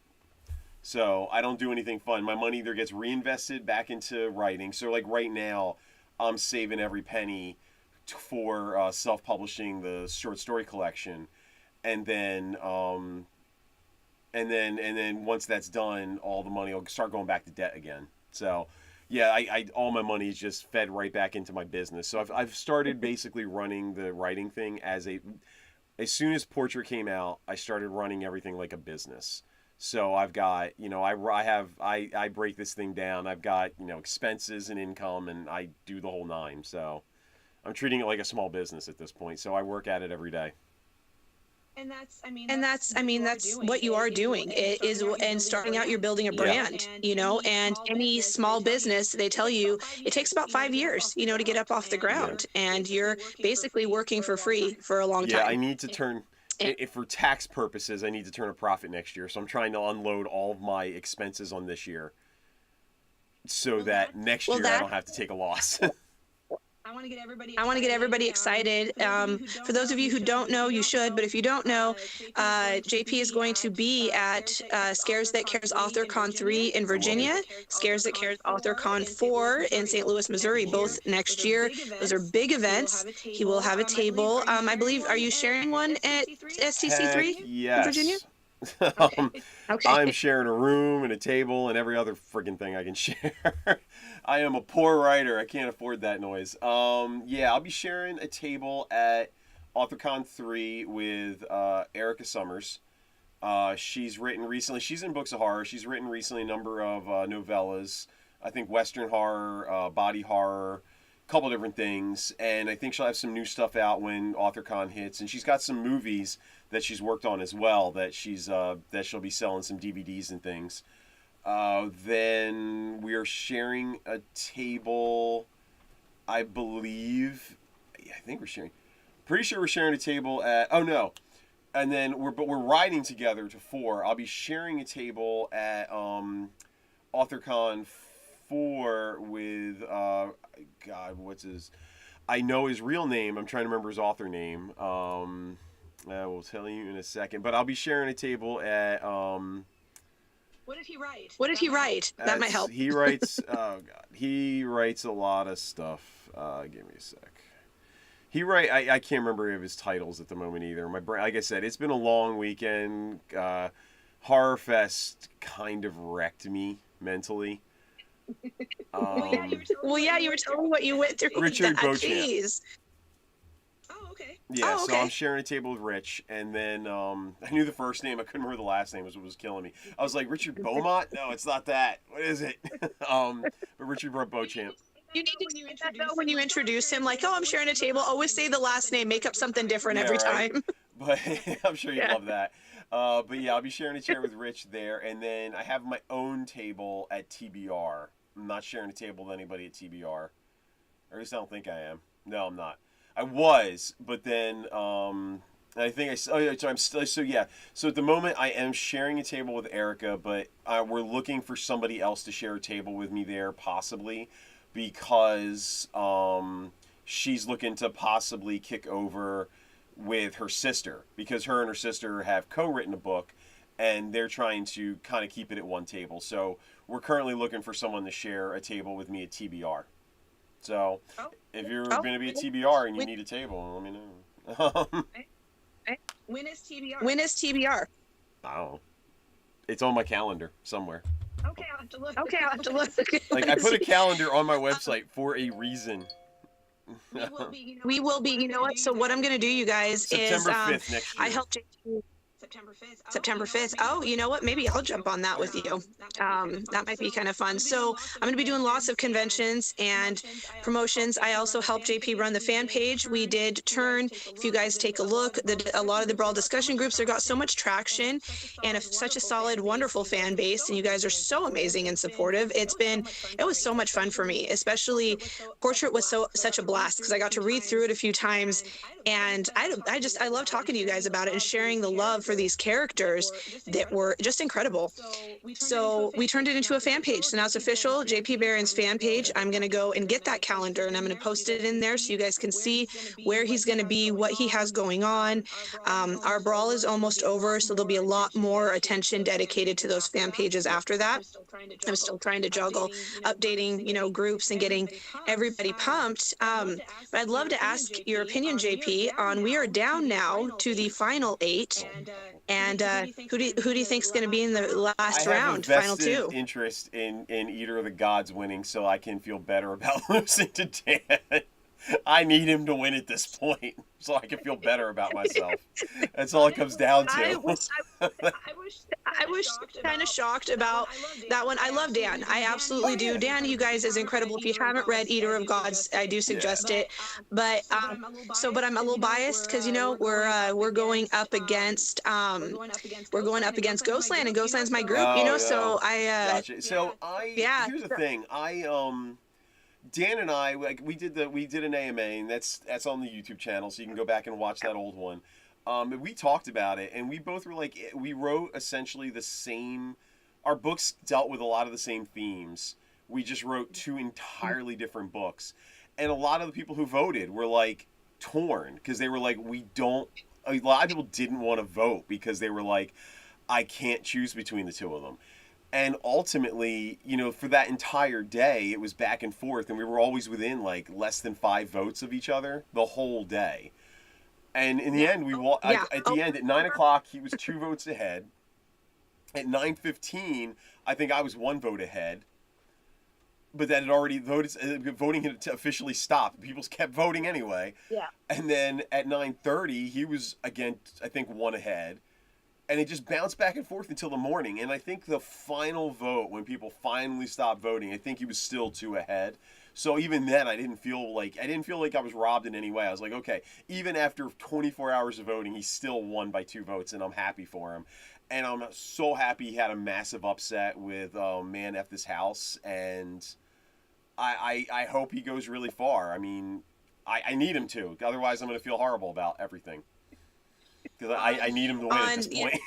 So I don't do anything fun. My money either gets reinvested back into writing. So like right now, I'm saving every penny for self-publishing the short story collection, and then once that's done, all the money will start going back to debt again. So yeah, I all my money is just fed right back into my business. So I've started basically running the writing thing as soon as Portrait came out, I started running everything like a business. So I've got, I break this thing down. I've got, expenses and income, and I do the whole nine. So I'm treating it like a small business at this point. So I work at it every day. That's what you are doing. It is, and starting out, you're building a brand, and any small business, they tell you it takes about 5 years, to get up off the ground, and you're basically working for free for a long time. Yeah, I need to turn, if for tax purposes, I need to turn a profit next year. So I'm trying to unload all of my expenses on this year so that next year I don't have to take a loss. I want to get everybody excited. For those of you who don't know, you should, but if you don't know, JP is going to be at Scares That Cares AuthorCon 3 in Virginia, Scares That Cares AuthorCon 4 in St. Louis, Missouri, both next year. Those are big events. He will have a table. I believe, are you sharing one at STC3 in Virginia? Okay. I'm sharing a room and a table and every other friggin' thing I can share. I am a poor writer. I can't afford that noise. Yeah, I'll be sharing a table at AuthorCon 3 with Erica Summers. She's written recently. She's in books of horror. She's written recently a number of novellas. I think Western horror, body horror, a couple different things. And I think she'll have some new stuff out when AuthorCon hits. And she's got some movies that she's worked on as well that she'll be selling some DVDs and things. Then we are sharing a table, I believe. I think we're sharing. Pretty sure we're sharing a table at. Oh no, and then we're riding together to 4. I'll be sharing a table at AuthorCon 4 with God, what's his? I know his real name. I'm trying to remember his author name. I will tell you in a second. But I'll be sharing a table at. What did he write? That might help. He writes. Oh God, he writes a lot of stuff. Give me a sec. I can't remember any of his titles at the moment either. My brain, like I said, it's been a long weekend. HorrorFest kind of wrecked me mentally. Well, yeah, you were telling me what you went through. Richard Beauchamp. Jeez. Okay. Yeah, so I'm sharing a table with Rich, and then I knew the first name. I couldn't remember the last name. Was what was killing me. I was like, Richard Beaumont? No, it's not that. What is it? But Richard Beauchamp. You need to say that though when you introduce him, like, oh, I'm sharing a table. Always say the last name. Make up something different every time. But I'm sure you'd love that. But yeah, I'll be sharing a chair with Rich there, and then I have my own table at TBR. I'm not sharing a table with anybody at TBR. Or at least I don't think I am. No, I'm not. I was, but then I think so I'm still so at the moment I am sharing a table with Erica, but we're looking for somebody else to share a table with me there possibly, because she's looking to possibly kick over with her sister, because her and her sister have co-written a book and they're trying to kind of keep it at one table. So we're currently looking for someone to share a table with me at TBR. So if you're going to be at TBR and you need a table, let me know. When is TBR? I don't know. It's on my calendar somewhere. Okay, I'll have to look. Like, I put a calendar on my website for a reason. We will be. You know what? So what I'm going to do, you guys, September 5th next year. I helped JT. September 5th. Oh, you know what? Maybe I'll jump on that with you. That might be kind of fun. So I'm going to be doing lots of conventions and promotions. I also helped JP run the fan page. We did turn, if you guys take a look, a lot of the Brawl discussion groups, they got so much traction and such a solid, wonderful fan base. And you guys are so amazing and supportive. It was so much fun for me, especially Portrait was such a blast because I got to read through it a few times. And I love talking to you guys about it and sharing the love for these characters that were just incredible. So we turned it into a fan page. So now it's official, JP Behrens fan page. I'm going to go and get that calendar and I'm going to post it in there so you guys can see where he's going to be, what he has going on. Our Brawl is almost over, so there'll be a lot more attention dedicated to those fan pages after that. I'm still trying to juggle updating, groups and getting everybody pumped. But I'd love to ask your opinion, JP, on we are down now to the final 8. And who do you think is going to be in the last round, final 2? I have a vested interest in Eater of the Gods winning, so I can feel better about losing to Dan. I need him to win at this point so I can feel better about myself. That's all it comes down I to. was I was I was kind of shocked about that one. I love Dan. I absolutely do. Dan, you guys is incredible. If you haven't read Eater of Gods, I do suggest it. But but I'm a little biased because we're going up against Ghostland, and Ghostland's my group. Oh, So gotcha. So yeah. here's the thing. Dan and I, like, we did an AMA, and that's on the YouTube channel, so you can go back and watch that old one. We talked about it, and we both were like, we wrote essentially the same. Our books dealt with a lot of the same themes. We just wrote two entirely different books, and a lot of the people who voted were like torn because they were like, we don't. A lot of people didn't want to vote because they were like, I can't choose between the two of them. And ultimately, for that entire day, it was back and forth, and we were always within like less than 5 votes of each other the whole day. And in the end, at the end at 9:00, he was 2 votes ahead. At 9:15, I think I was 1 vote ahead. But that had already voting had officially stopped. People kept voting anyway. Yeah. And then at 9:30, he was again, I think, 1 ahead. And it just bounced back and forth until the morning. And I think the final vote, when people finally stopped voting, I think he was still 2 ahead. So even then, I didn't feel like I was robbed in any way. I was like, okay, even after 24 hours of voting, he still won by 2 votes, and I'm happy for him. And I'm so happy he had a massive upset with Man F This House, and I hope he goes really far. I mean, I need him to. Otherwise, I'm going to feel horrible about everything. Because I need him to win at this point.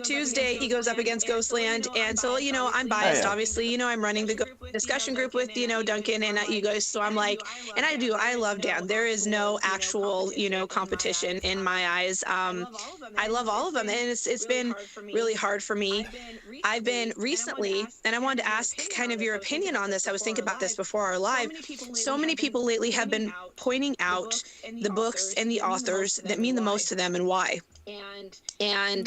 Tuesday, he goes up against Ghostland, and so I'm biased. Obviously, I'm running the discussion group with Duncan and you guys, so I'm like, and I love Dan. There is no actual competition in my eyes. I love all of them, and it's been really hard for me. I've been recently, and I wanted to ask kind of your opinion on this. I was thinking about this before our live. So many people lately have been pointing out the books and the authors that mean the most to them and why. And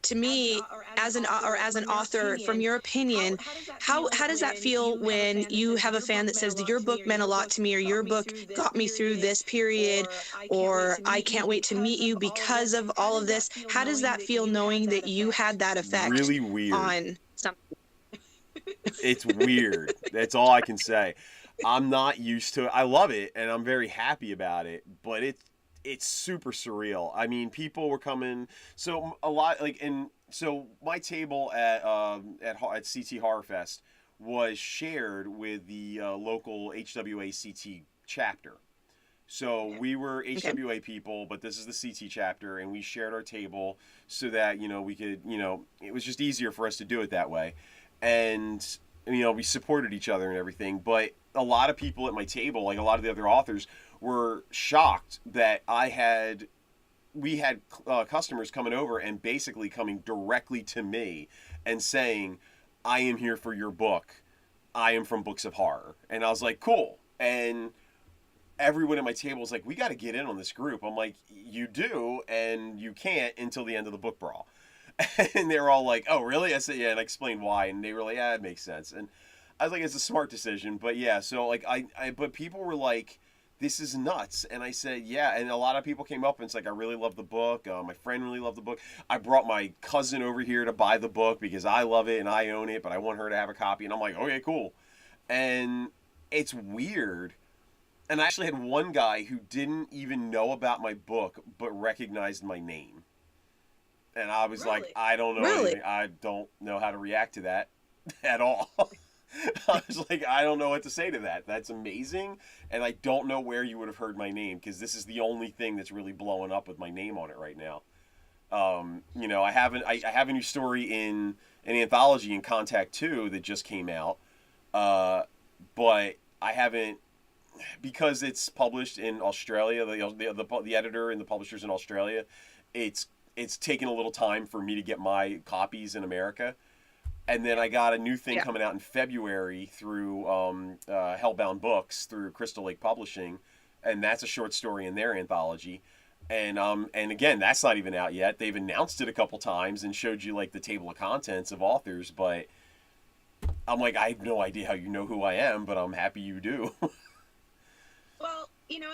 to me, as an author, from your opinion, how does that feel when you have a fan that says that your book meant a lot to me, or your book got me through this period, or I can't wait to meet you because of all of this? How does that feel knowing that you had that effect really weird on something? It's weird. That's all I can say. I'm not used to it. I love it, and I'm very happy about it, but it's super surreal. I mean, people were coming, so a lot, so my table at CT HorrorFest was shared with the local HWA CT chapter. So we were HWA people, but this is the CT chapter, and we shared our table so that we could, it was just easier for us to do it that way, and we supported each other and everything. But a lot of people at my table, like a lot of the other authors, were shocked that we had customers coming over and basically coming directly to me and saying, I am here for your book. I am from Books of Horror. And I was like, cool. And everyone at my table was like, we got to get in on this group. I'm like, you do, and you can't until the end of the book brawl. And they were all like, oh, really? I said, yeah, and I explained why. And they were like, yeah, it makes sense. And I was like, it's a smart decision. But yeah, so like but people were like, this is nuts. And I said, yeah. And a lot of people came up and it's like, I really love the book. My friend really loved the book. I brought my cousin over here to buy the book because I love it and I own it, but I want her to have a copy. And I'm like, okay, cool. And it's weird. And I actually had one guy who didn't even know about my book, but recognized my name. And I was like, I don't know anything. I don't know how to react to that at all. I was like, I don't know what to say to that. That's amazing, and I don't know where you would have heard my name because this is the only thing that's really blowing up with my name on it right now. I have a new story in an anthology in Contact 2 that just came out, but I haven't, because it's published in Australia. The editor and the publishers in Australia, it's taken a little time for me to get my copies in America. And then I got a new thing coming out in February through Hellbound Books, through Crystal Lake Publishing, and that's a short story in their anthology. And again, that's not even out yet. They've announced it a couple times and showed you like the table of contents of authors, but I'm like, I have no idea how you know who I am, but I'm happy you do.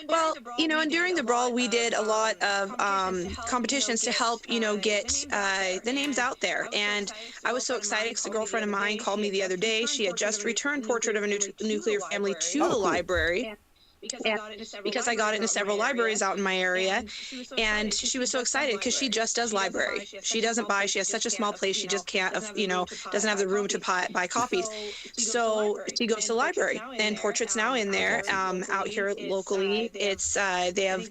Well, and during the brawl, we did a lot of competitions to help, get the names out there. And I was so excited because a girlfriend of mine called me the other day. She had just returned Portrait of a Nuclear Family to the cool. library. And because I got it in several libraries out in my area, and she was so excited because she just does library. She doesn't buy. She has such a small place. She just can't, doesn't have the room to buy copies. So she goes to the library, and Portrait's now in there. Out here locally, it's they have,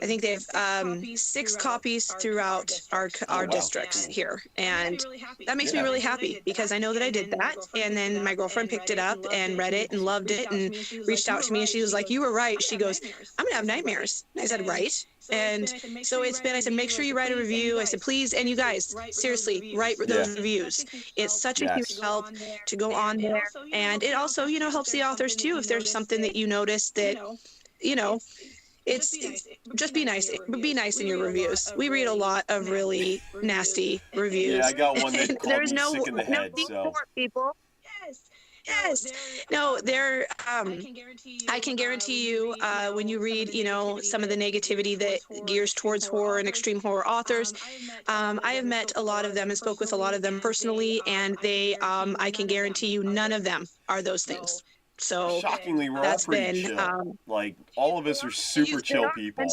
I think they have 6 copies throughout our districts here, and that makes me really happy because I know that I did that. And then my girlfriend picked it up and read it and loved it and reached out to me, and she was like, "You were right." She goes, "I'm gonna have nightmares." I said, "Right." And so it's been, I said, make sure you write a review. I said, please, and you guys, seriously, write those reviews. It's such a huge help to go on there. And it also, helps the authors too. If there's something that you notice that, it's just be nice. Be nice in your reviews. We read a lot of really nasty reviews. Yeah, I got one that called me sick in the head. So people. Yes. No, there. I can guarantee you, when you read, some of the negativity that gears towards horror and extreme horror authors, I have met a lot of them and spoke with a lot of them personally, and they, I can guarantee you, none of them are those things. So shockingly, we're all pretty chill. Like all of us are super chill people.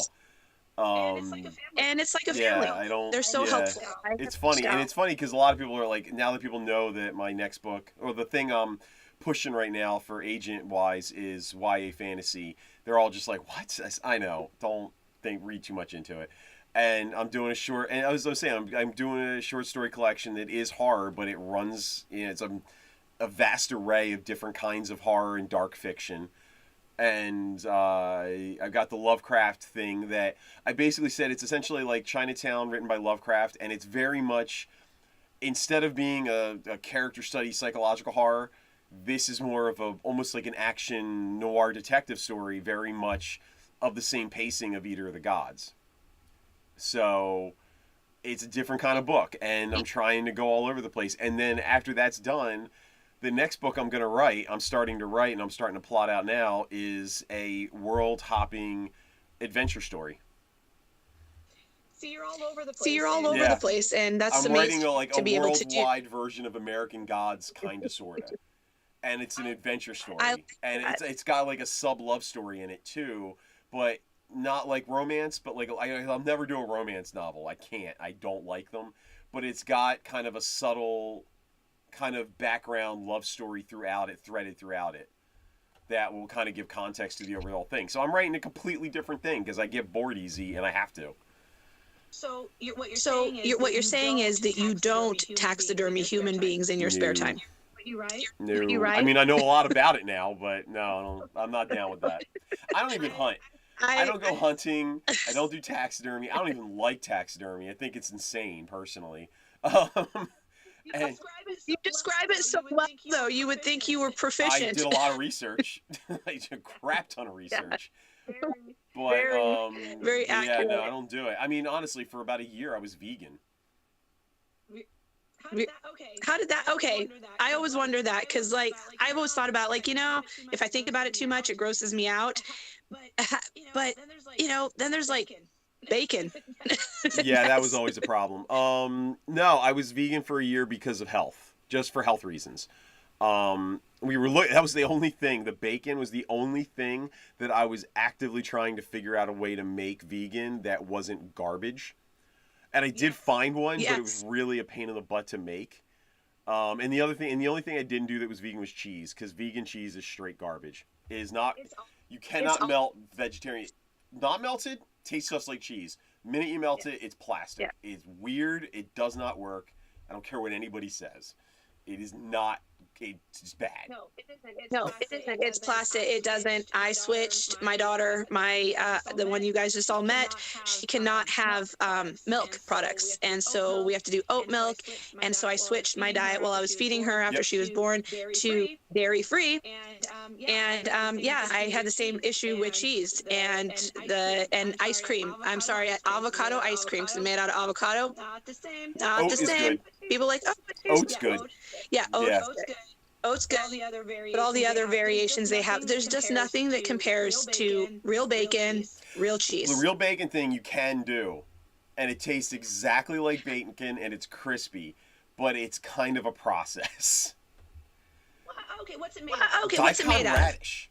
And it's like a family. Yeah, they're so helpful. It's funny, and it's funny because a lot of people are like, now that people know that my next book, or the thing I'm pushing right now for agent wise, is YA fantasy. They're all just like, what? I know. Don't read too much into it. And I'm doing a short, and as I was saying, I'm doing a short story collection that is horror, but it runs, it's a vast array of different kinds of horror and dark fiction. And I've got the Lovecraft thing that I basically said it's essentially like Chinatown written by Lovecraft, and it's very much, instead of being a character study psychological horror, this is more of almost like an action noir detective story, very much of the same pacing of Eater of the Gods. So it's a different kind of book, and I'm trying to go all over the place. And then after that's done, the next book I'm starting to write, and I'm starting to plot out now, is a world-hopping adventure story. See, you're all over the place. The place, and that's I'm amazing. I'm writing a worldwide version of American Gods, kind of, sort of. And it's an adventure story. And it's got like a sub-love story in it, too. But not like romance, but like I'll never do a romance novel. I can't. I don't like them. But it's got kind of a subtle kind of background love story threaded throughout it, that will kind of give context to the overall thing. So I'm writing a completely different thing because I get bored easy and I have to. So what you're saying is that you don't taxidermy human beings in your spare time. You right? No. You right? I mean, I know a lot about it now, but no, I'm not down with that. I don't even hunt. I don't go hunting. I don't do taxidermy. I don't even like taxidermy. I think it's insane, personally. You describe it so well, though. You would think you were proficient. I did a lot of research. I did a crap ton of research. But very accurate. Yeah, no, I don't do it. I mean, honestly, for about a year, I was vegan. How did that? Okay. I always wonder that because, like, I've always thought about, like, if I think about it too much, it grosses me out. But then there's like bacon. Yeah, that was always a problem. No, I was vegan for a year because of health, just for health reasons. That was the only thing. The bacon was the only thing that I was actively trying to figure out a way to make vegan that wasn't garbage. And I did find one, but it was really a pain in the butt to make. And the only thing I didn't do that was vegan was cheese, because vegan cheese is straight garbage. It is not. You cannot melt vegetarian. Not melted, tastes just like cheese. The minute you melt it, it's plastic. Yeah. It's weird. It does not work. I don't care what anybody says. It is not. It's bad. No, it isn't. It's plastic. It doesn't. I switched. My daughter, the one you guys just all met, she cannot have milk products, and so we have to do oat milk. And so I switched my diet while I was feeding her after she was born to dairy free. And I had the same issue with cheese and ice cream. I'm sorry, avocado ice cream, because it's made out of avocado. Not the same. Not the same. Good. People are like, oat's good. Yeah, oat's good. Oat's good, but all the other variations they have, there's just nothing that compares to real bacon, real cheese. The real bacon thing you can do, and it tastes exactly like bacon, and it's crispy, but it's kind of a process. Okay, what's it made Daikon radish.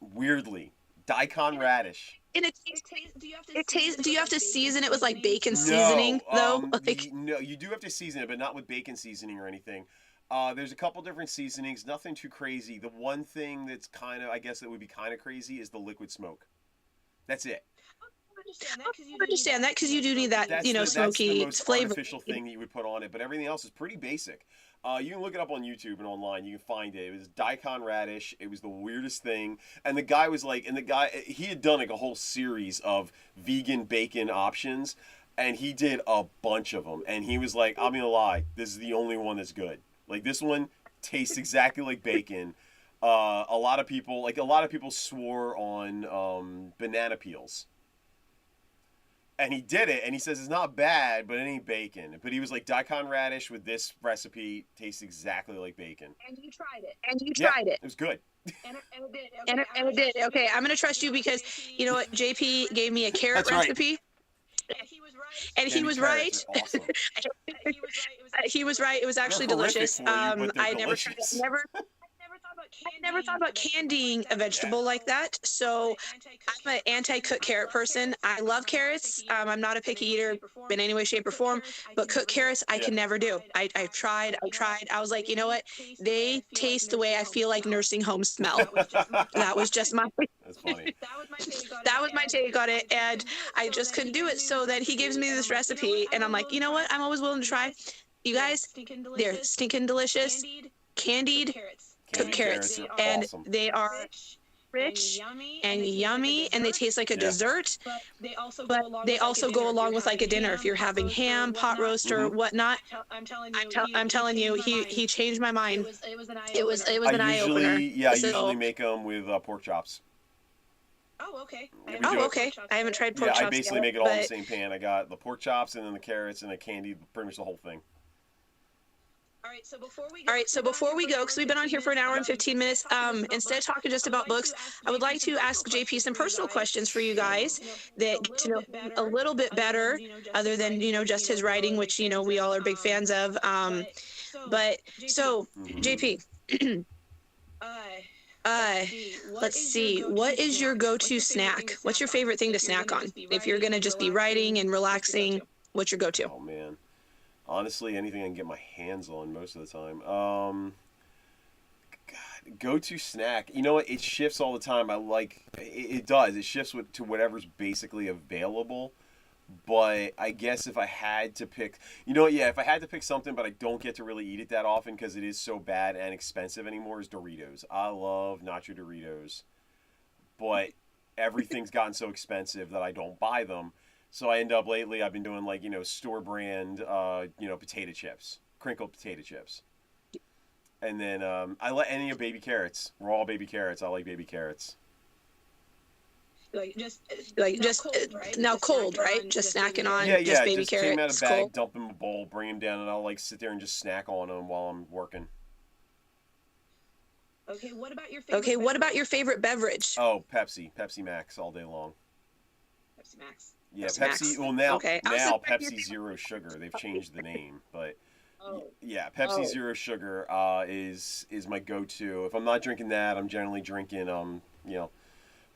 Weirdly, daikon radish. And it tastes. Do you have to season it with like bacon seasoning though? No, you do have to season it, but not with bacon seasoning or anything. There's a couple different seasonings, nothing too crazy. The one thing that's kind of, I guess, that would be kind of crazy is the liquid smoke. That's it. I understand that because you do need that, smoky that's the most flavor. artificial thing that you would put on it, but everything else is pretty basic. You can look it up on YouTube and online. You can find it. It was daikon radish. It was the weirdest thing. And the guy was like, he had done like a whole series of vegan bacon options, and he did a bunch of them. And he was like, I'm gonna lie, this is the only one that's good. Like, this one tastes exactly like bacon. A lot of people swore on banana peels. And he did it, and he says it's not bad, but it ain't bacon. But he was like, daikon radish with this recipe tastes exactly like bacon. And you tried it. It was good. And it did. And it did. Okay, I'm gonna trust you because you know what? JP gave me a carrot recipe. And he was right. And he was right. Awesome. He was right. It was actually delicious. I never thought about candying a vegetable like that. So I'm an anti-cooked carrot person. I love carrots. I'm not a picky eater in any way, shape, or form. But cooked carrots, I can never do. I've tried. I was like, you know what? They taste the way I feel like nursing homes smell. That was just my. That's funny. That was my take on it, and I just couldn't do it. So then he gives me this recipe, and I'm like, you know what? I'm always willing to try. You guys, they're stinking delicious. Candied cooked carrots, and awesome. They are rich and yummy, and they taste like a dessert. But they also go along with like a dinner if you're having ham, pot roast, or whatnot. I'm telling you, he changed my mind. It was an eye opener. I usually make them with pork chops. Oh, okay. I haven't tried pork chops. I basically make it all in the same pan. I got the pork chops and then the carrots and the candied, pretty much the whole thing. All right, so before we go, because we've been on here for an hour and 15 minutes, instead of talking just about books, I would like to ask JP some personal questions for you guys that get to know a little bit better, other than, just his writing, which, we all are big fans of. JP, let's see, what is your go-to snack? What's your favorite thing to snack on? If you're going to just be writing and relaxing, what's your go-to? Oh, man. Honestly, anything I can get my hands on most of the time. Go-to snack. You know what? It shifts all the time. It does. It shifts to whatever's basically available. But I guess if I had to pick, if I had to pick something, but I don't get to really eat it that often because it is so bad and expensive anymore, is Doritos. I love nacho Doritos. But everything's gotten so expensive that I don't buy them. So I end up lately, I've been doing store brand, potato chips, crinkled potato chips. And then I let any of baby carrots, raw baby carrots. I like baby carrots. Now cold, right? Just snacking on just baby carrots. Take them out of a bag, dump them in a bowl, bring them down, and I'll sit there and just snack on them while I'm working. Okay, what about your favorite beverage? Oh, Pepsi Max all day long. Pepsi Max. Yeah, Pepsi. Well, now Pepsi Zero Sugar. They've changed the name, but Pepsi Zero Sugar is my go-to. If I'm not drinking that, I'm generally drinking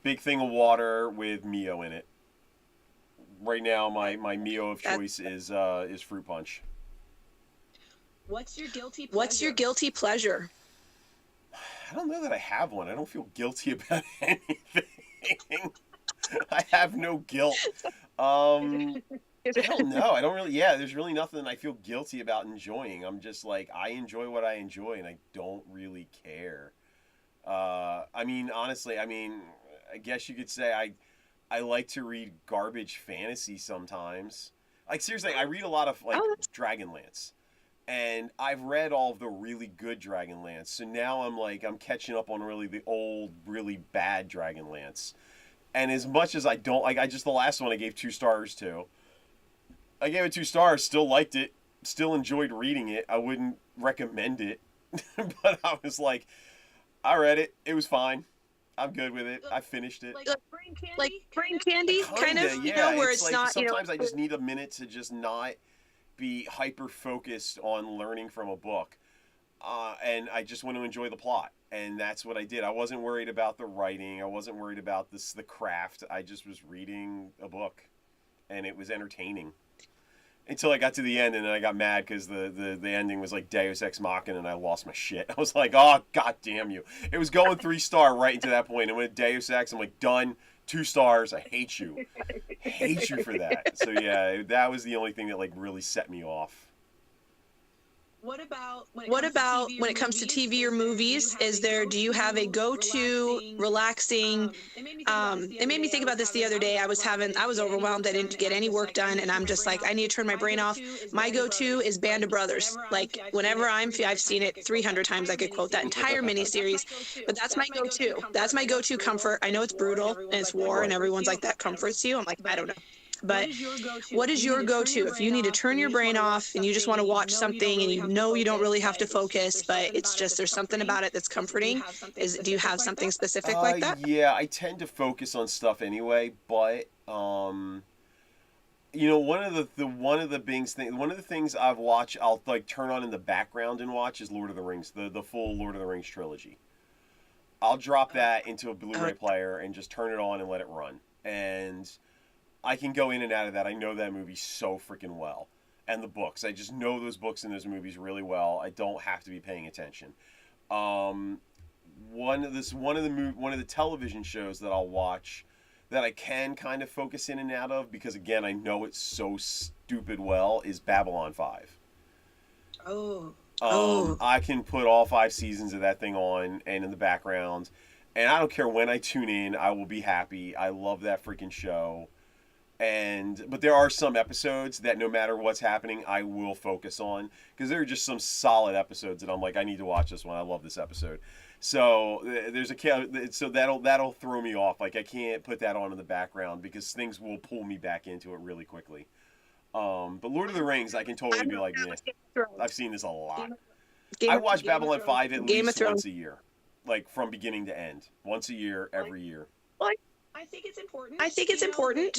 big thing of water with Mio in it. Right now, my Mio of choice is fruit punch. What's your guilty pleasure? I don't know that I have one. I don't feel guilty about anything. I have no guilt. I don't know. I don't really. Yeah, there's really nothing I feel guilty about enjoying. I'm just I enjoy what I enjoy, and I don't really care. Honestly, I guess you could say I like to read garbage fantasy sometimes. Seriously, I read a lot of Dragonlance. And I've read all of the really good Dragonlance. So now I'm catching up on really the old, really bad Dragonlance. And as much as I don't the last one I gave 2 stars to. I gave it 2 stars, still liked it, still enjoyed reading it. I wouldn't recommend it. But I was like, I read it. It was fine. I'm good with it. I finished it. Like brain candy, kind of, Yeah. where It's it's like not, sometimes I just need a minute to just not be hyper focused on learning from a book, and I just want to enjoy the plot, and that's what I did. I wasn't worried about the writing. I wasn't worried about the craft. I just was reading a book, and it was entertaining. Until I got to the end, and then I got mad because the ending was like Deus Ex Machina, and I lost my shit. I was like, oh, god damn you. It was going 3-star right into that point. And when Deus Ex, I'm like, done, 2 stars, I hate you. Hate you for that. So yeah, that was the only thing that like really set me off. What about when it comes to TV or movies? Do you have a go-to relaxing? It made me think about this the other day. I was overwhelmed. I didn't get any work done, and I'm just like, I need to turn my brain off. My go-to is Band of Brothers. Like whenever I've seen it 300 times. I could quote that entire miniseries, but that's my go-to. That's my go-to comfort. I know it's brutal and it's war, and everyone's like, that comforts you. I'm like, I don't know. But what is your go-to if you need to turn your brain off and you just want to watch something and you know you don't really have to focus, but it's just there's something about it that's comforting? Do you have something specific like that? Yeah, I tend to focus on stuff anyway, but you know, one of the things I've watched, I'll like turn on in the background and watch is Lord of the Rings, the full Lord of the Rings trilogy. I'll drop that into a Blu-ray player and just turn it on and let it run. And I can go in and out of that. I know that movie so freaking well. And the books. I just know those books and those movies really well. I don't have to be paying attention. One of the television shows that I'll watch that I can kind of focus in and out of, because again, I know it so stupid well, is Babylon 5. I can put all 5 seasons of that thing on and in the background, and I don't care when I tune in, I will be happy. I love that freaking show. But there are some episodes that no matter what's happening, I will focus on, because there are just some solid episodes that I'm like, I need to watch this one. I love this episode. So that'll throw me off. Like I can't put that on in the background because things will pull me back into it really quickly. But Lord of the Rings, I can totally be like, yeah, I've seen this a lot. I watch Babylon 5 at least once a year, like from beginning to end, once a year, every year. I think it's important.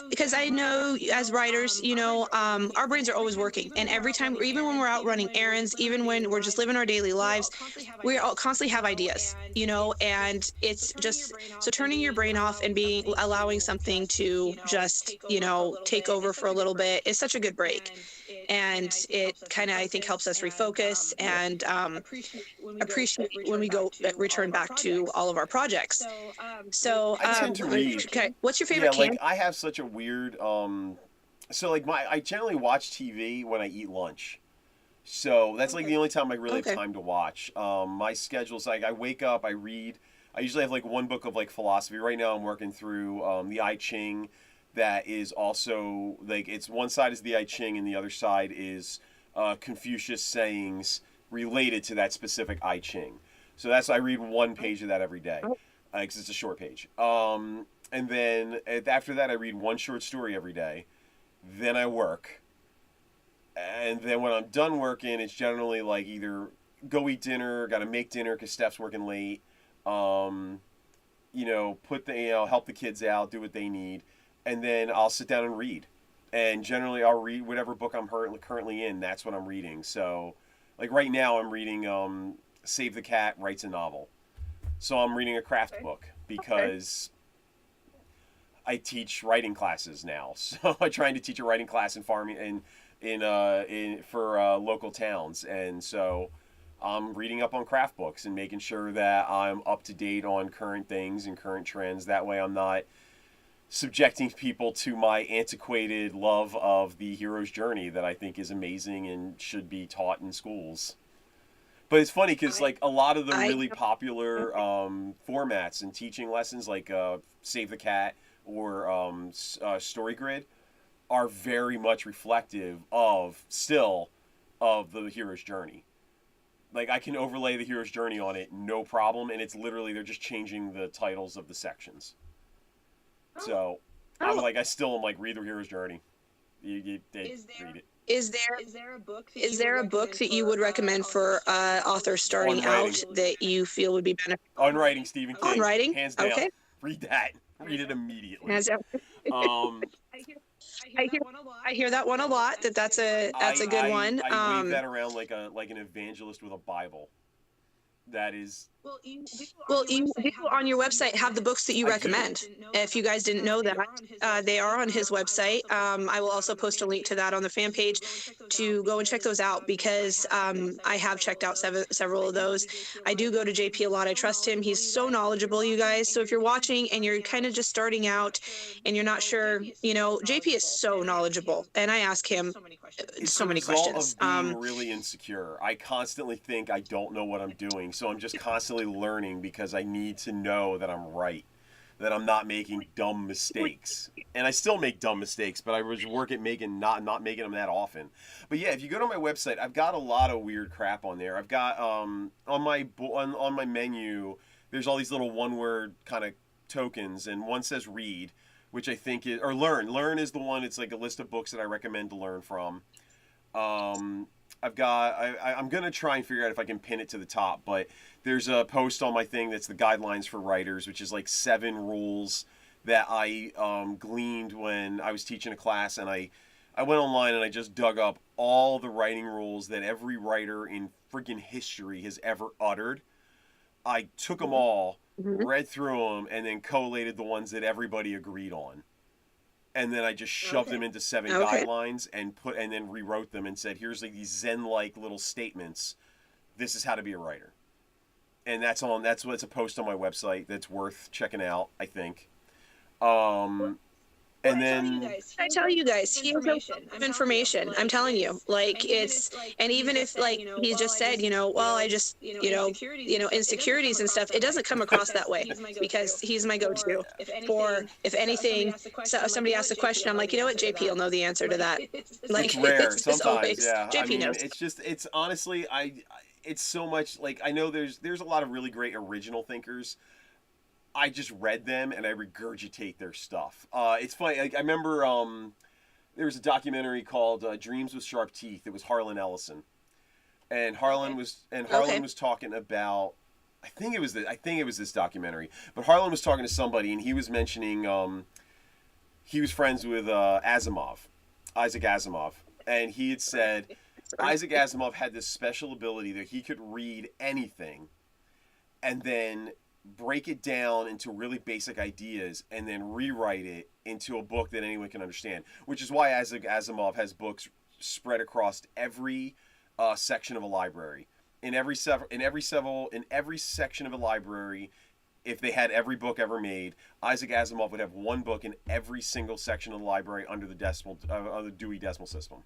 Because I know as writers, our brains are always working. And every time, even when we're out running errands, even when we're just living our daily lives, we all constantly have ideas, and it's just, so turning your brain off and allowing something to just, take over for a little bit is such a good break. And it kind of, I think, helps us refocus and appreciate when we return back to all of our projects. So I tend to read. Okay, what's your favorite like I have such a weird I generally watch TV when I eat lunch. So that's like the only time I really have time to watch. My schedule's like I wake up, I read. I usually have like one book of like philosophy. Right now I'm working through the I Ching, that is also like, it's one side is the I Ching and the other side is Confucius sayings related to that specific I Ching. So I read one page of that every day. Because it's a short page. And then after that, I read one short story every day. Then I work. And then when I'm done working, it's generally like either go eat dinner, got to make dinner because Steph's working late. Help the kids out, do what they need. And then I'll sit down and read. And generally I'll read whatever book I'm currently in. That's what I'm reading. So like right now I'm reading Save the Cat Writes a Novel. So I'm reading a craft book because I teach writing classes now. So I'm trying to teach a writing class in farming for local towns, and so I'm reading up on craft books and making sure that I'm up to date on current things and current trends. That way I'm not subjecting people to my antiquated love of the hero's journey that I think is amazing and should be taught in schools. But it's funny because like a lot of the really popular formats and teaching lessons, like Save the Cat or Story Grid, are very much reflective of the hero's journey. Like I can overlay the hero's journey on it, no problem, and it's literally they're just changing the titles of the sections. So I still am like, read the hero's journey. Read it. Is there a book that you would recommend for authors starting out that you feel would be beneficial? On Writing, Stephen King. On Writing? Hands down. Okay. Read that. Read it immediately. Hands down. Um, I hear that one a lot. That's a good one. I wave that around like an evangelist with a Bible. That is. Well, you do on your website have the books that you recommend. If you guys didn't know that, they are on his website. I will also post a link to that on the fan page to go and check those out, because I have checked out several of those. I do go to JP a lot. I trust him. He's so knowledgeable, you guys. So if you're watching and you're kind of just starting out and you're not sure, JP is so knowledgeable, and I ask him so many questions. Of being really insecure. I constantly think I don't know what I'm doing, so I'm just constantly learning because I need to know that I'm right, that I'm not making dumb mistakes. And I still make dumb mistakes, but I was work at not making them that often. But yeah, if you go to my website, I've got a lot of weird crap on there. I've got on my menu, there's all these little one-word kind of tokens, and one says read, which I think is, or learn. Learn is the one. It's like a list of books that I recommend to learn from. I'm going to try and figure out if I can pin it to the top, but there's a post on my thing that's the guidelines for writers, which is like 7 rules that I gleaned when I was teaching a class, and I went online and I just dug up all the writing rules that every writer in freaking history has ever uttered. I took them all, read through them, and then collated the ones that everybody agreed on. And then I just shoved them into 7 guidelines and then rewrote them and said, here's like these Zen-like little statements. This is how to be a writer. And that's what's a post on my website that's worth checking out, I think. And then I tell you guys, he has information. I'm telling you, like it's, and even if like he just said, well, I just, insecurities and stuff, it doesn't come across that way, because he's my go-to for if anything. So if somebody asks a question, I'm like, you know what, JP will know the answer to that. Like it's rare it's sometimes, always, yeah. JP knows. It's honestly, it's so much like I know there's a lot of really great original thinkers. I just read them and I regurgitate their stuff. It's funny. I remember there was a documentary called Dreams with Sharp Teeth. It was Harlan Ellison, and Harlan was talking about. I think it was this documentary. But Harlan was talking to somebody, and he was mentioning he was friends with Isaac Asimov, and he had said Isaac Asimov had this special ability that he could read anything, and then break it down into really basic ideas and then rewrite it into a book that anyone can understand, which is why Isaac Asimov has books spread across every section of a library. In every section of a library, if they had every book ever made, Isaac Asimov would have one book in every single section of the library under the Dewey Decimal System,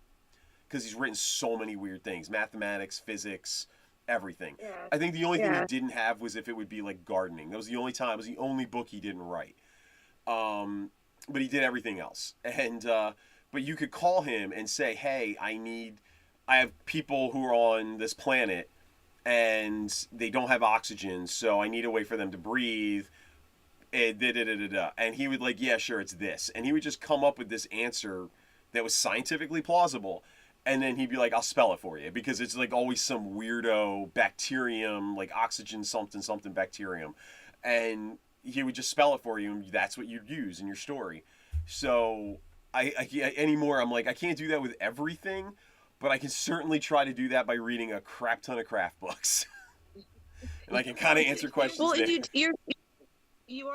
because he's written so many weird things: mathematics, physics, everything. Yeah. I think the only thing he didn't have was if it would be like gardening. That was the only time. It was the only book he didn't write. But he did everything else. And but you could call him and say, "Hey, I have people who are on this planet and they don't have oxygen, so I need a way for them to breathe." And he would like, "Yeah, sure, it's this." And he would just come up with this answer that was scientifically plausible. And then he'd be like, "I'll spell it for you," because it's like always some weirdo bacterium, like oxygen something bacterium. And he would just spell it for you, and that's what you'd use in your story. So I anymore, I'm like, I can't do that with everything, but I can certainly try to do that by reading a crap ton of craft books. And I can kind of answer questions. Well, you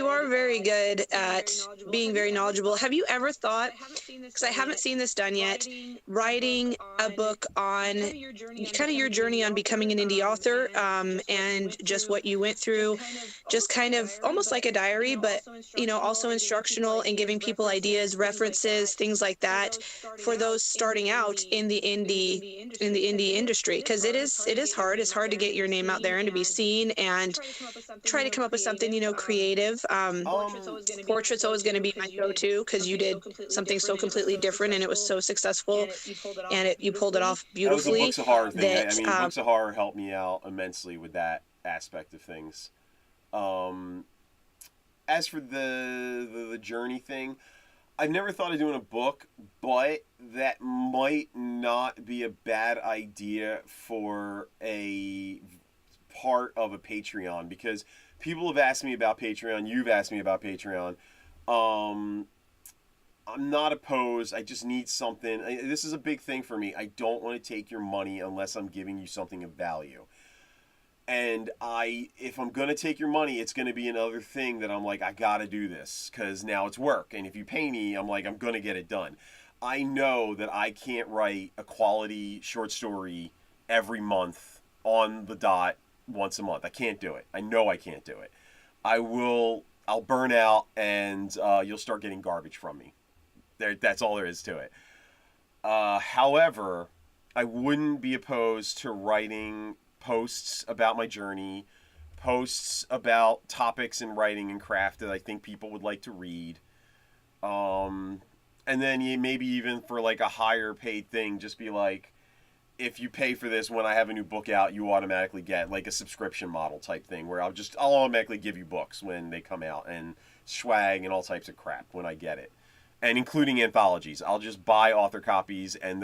are very good at being very knowledgeable. Have you ever thought, because I haven't seen this done yet, writing a book on kind of your journey on becoming an indie author, and just what you went through, just kind of almost like a diary, but also instructional and giving people ideas, references, things like that for those starting out in the indie industry, because it is hard. It's hard to get your name out there and to be seen, and try to come up with something creative. Portrait's always going to be my go-to, because you did something so completely different and it was so successful, and you pulled it off beautifully. That was the Books of Horror thing. Books of Horror helped me out immensely with that aspect of things. As for the journey thing, I've never thought of doing a book, but that might not be a bad idea for a part of a Patreon, because people have asked me about Patreon. You've asked me about Patreon. Um, I'm not opposed. I just need something. This is a big thing for me. I don't want to take your money unless I'm giving you something of value. And if I'm going to take your money, it's going to be another thing that I'm like, I got to do this because now it's work. And if you pay me, I'm like, I'm going to get it done. I know that I can't write a quality short story every month on the dot once a month. I can't do it. I know I can't do it. I'll burn out, and you'll start getting garbage from me. That's all there is to it. However, I wouldn't be opposed to writing posts about my journey, posts about topics in writing and craft that I think people would like to read. And then maybe even for like a higher paid thing, just be like, if you pay for this when I have a new book out, you automatically get like a subscription model type thing where I'll automatically give you books when they come out, and swag and all types of crap when I get it. And including anthologies. I'll just buy author copies, and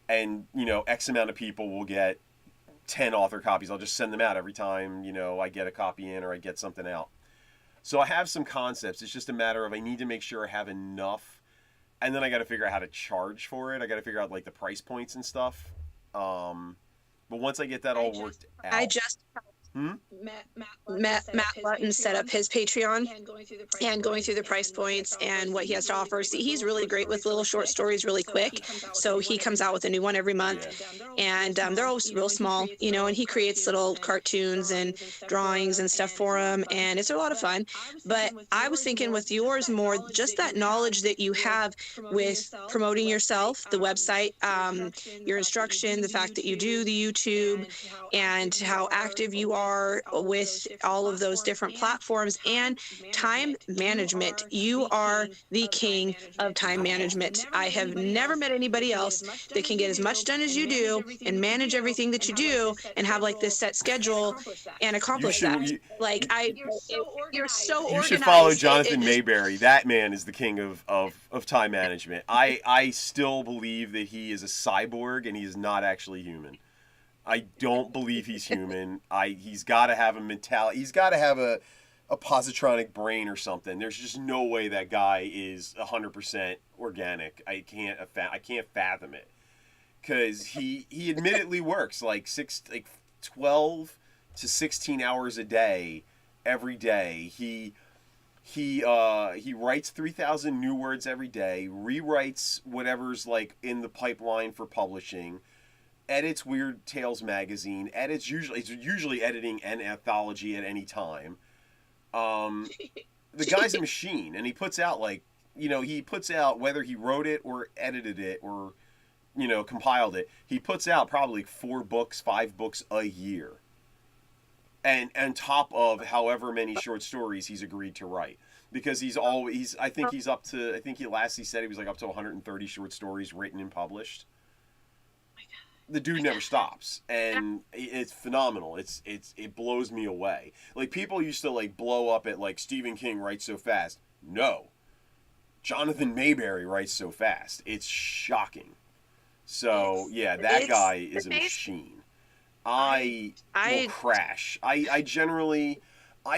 and X amount of people will get 10 author copies. I'll just send them out every time, I get a copy in or I get something out. So I have some concepts. It's just a matter of I need to make sure I have enough, and then I got to figure out how to charge for it. I got to figure out like the price points and stuff. But once I get that all worked out, Matt Lutton set up his Patreon and going through the price points and what he has to offer. See, he's really great with little short stories really quick. So he comes out with a new one every month, and they're always real small, and he creates little cartoons and drawings and stuff for them, and it's a lot of fun. But I was thinking with yours more just that knowledge that you have with promoting yourself, the website, your instruction, the fact that you do the YouTube, and how active you are with all of those different platforms, and time management. You are the king of time management. I have never met anybody else that can get as much done as you do and manage everything that you do and have like this set schedule and accomplish that. You're so organized. You should follow Jonathan Mayberry. That man is the king of time management. I still believe that he is a cyborg and he is not actually human. I don't believe he's human. He's got to have a mentality. He's got to have a positronic brain or something. There's just no way that guy is 100% organic. I can't fathom it, because he admittedly works like 12 to 16 hours a day every day. He writes 3,000 new words every day. Rewrites whatever's like in the pipeline for publishing. Edits Weird Tales magazine. It's usually editing an anthology at any time. The guy's a machine, and he puts out whether he wrote it or edited it or compiled it. He puts out probably 5 books a year, and on top of however many short stories he's agreed to write, because I think he said he was like up to 130 short stories written and published. The dude never stops, and it's phenomenal. It blows me away. Like, people used to like blow up at like Stephen King writes so fast. No, Jonathan Mayberry writes so fast. It's shocking. So yeah, that guy is a machine. I will crash. I generally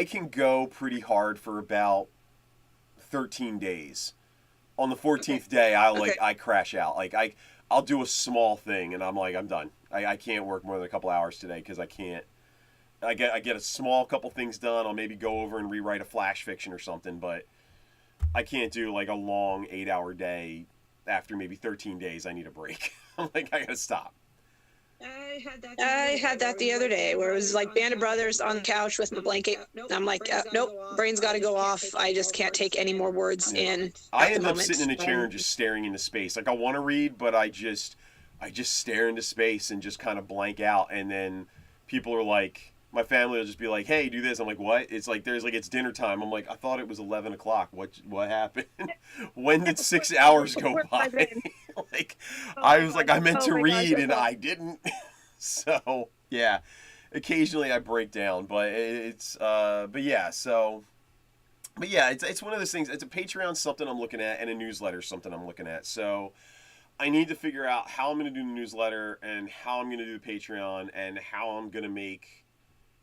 can go pretty hard for about 13 days. On the 14th day, I crash out. Like I'll do a small thing, and I'm like, I'm done. I can't work more than a couple hours today because I can't. I get a small couple things done. I'll maybe go over and rewrite a flash fiction or something, but I can't do like a long 8-hour day. After maybe 13 days, I need a break. I'm like, I gotta stop. I had that the other day where it was like Band of Brothers on the couch with my blanket. I'm like, nope, brain's got to go off. I just can't take any more words in. I end up sitting in a chair and just staring into space. Like, I want to read, but I just stare into space and just kind of blank out. And then people are like, my family will just be like, hey, do this. I'm like, what? It's like, it's dinner time. I'm like, I thought it was 11 o'clock. What happened? When did 6 hours go by? Like, I was like, I meant to read and I didn't. So yeah, occasionally I break down, but but yeah, so But yeah, it's one of those things. It's a Patreon something I'm looking at, and a newsletter something I'm looking at. So I need to figure out how I'm going to do the newsletter and how I'm going to do the Patreon and how I'm going to make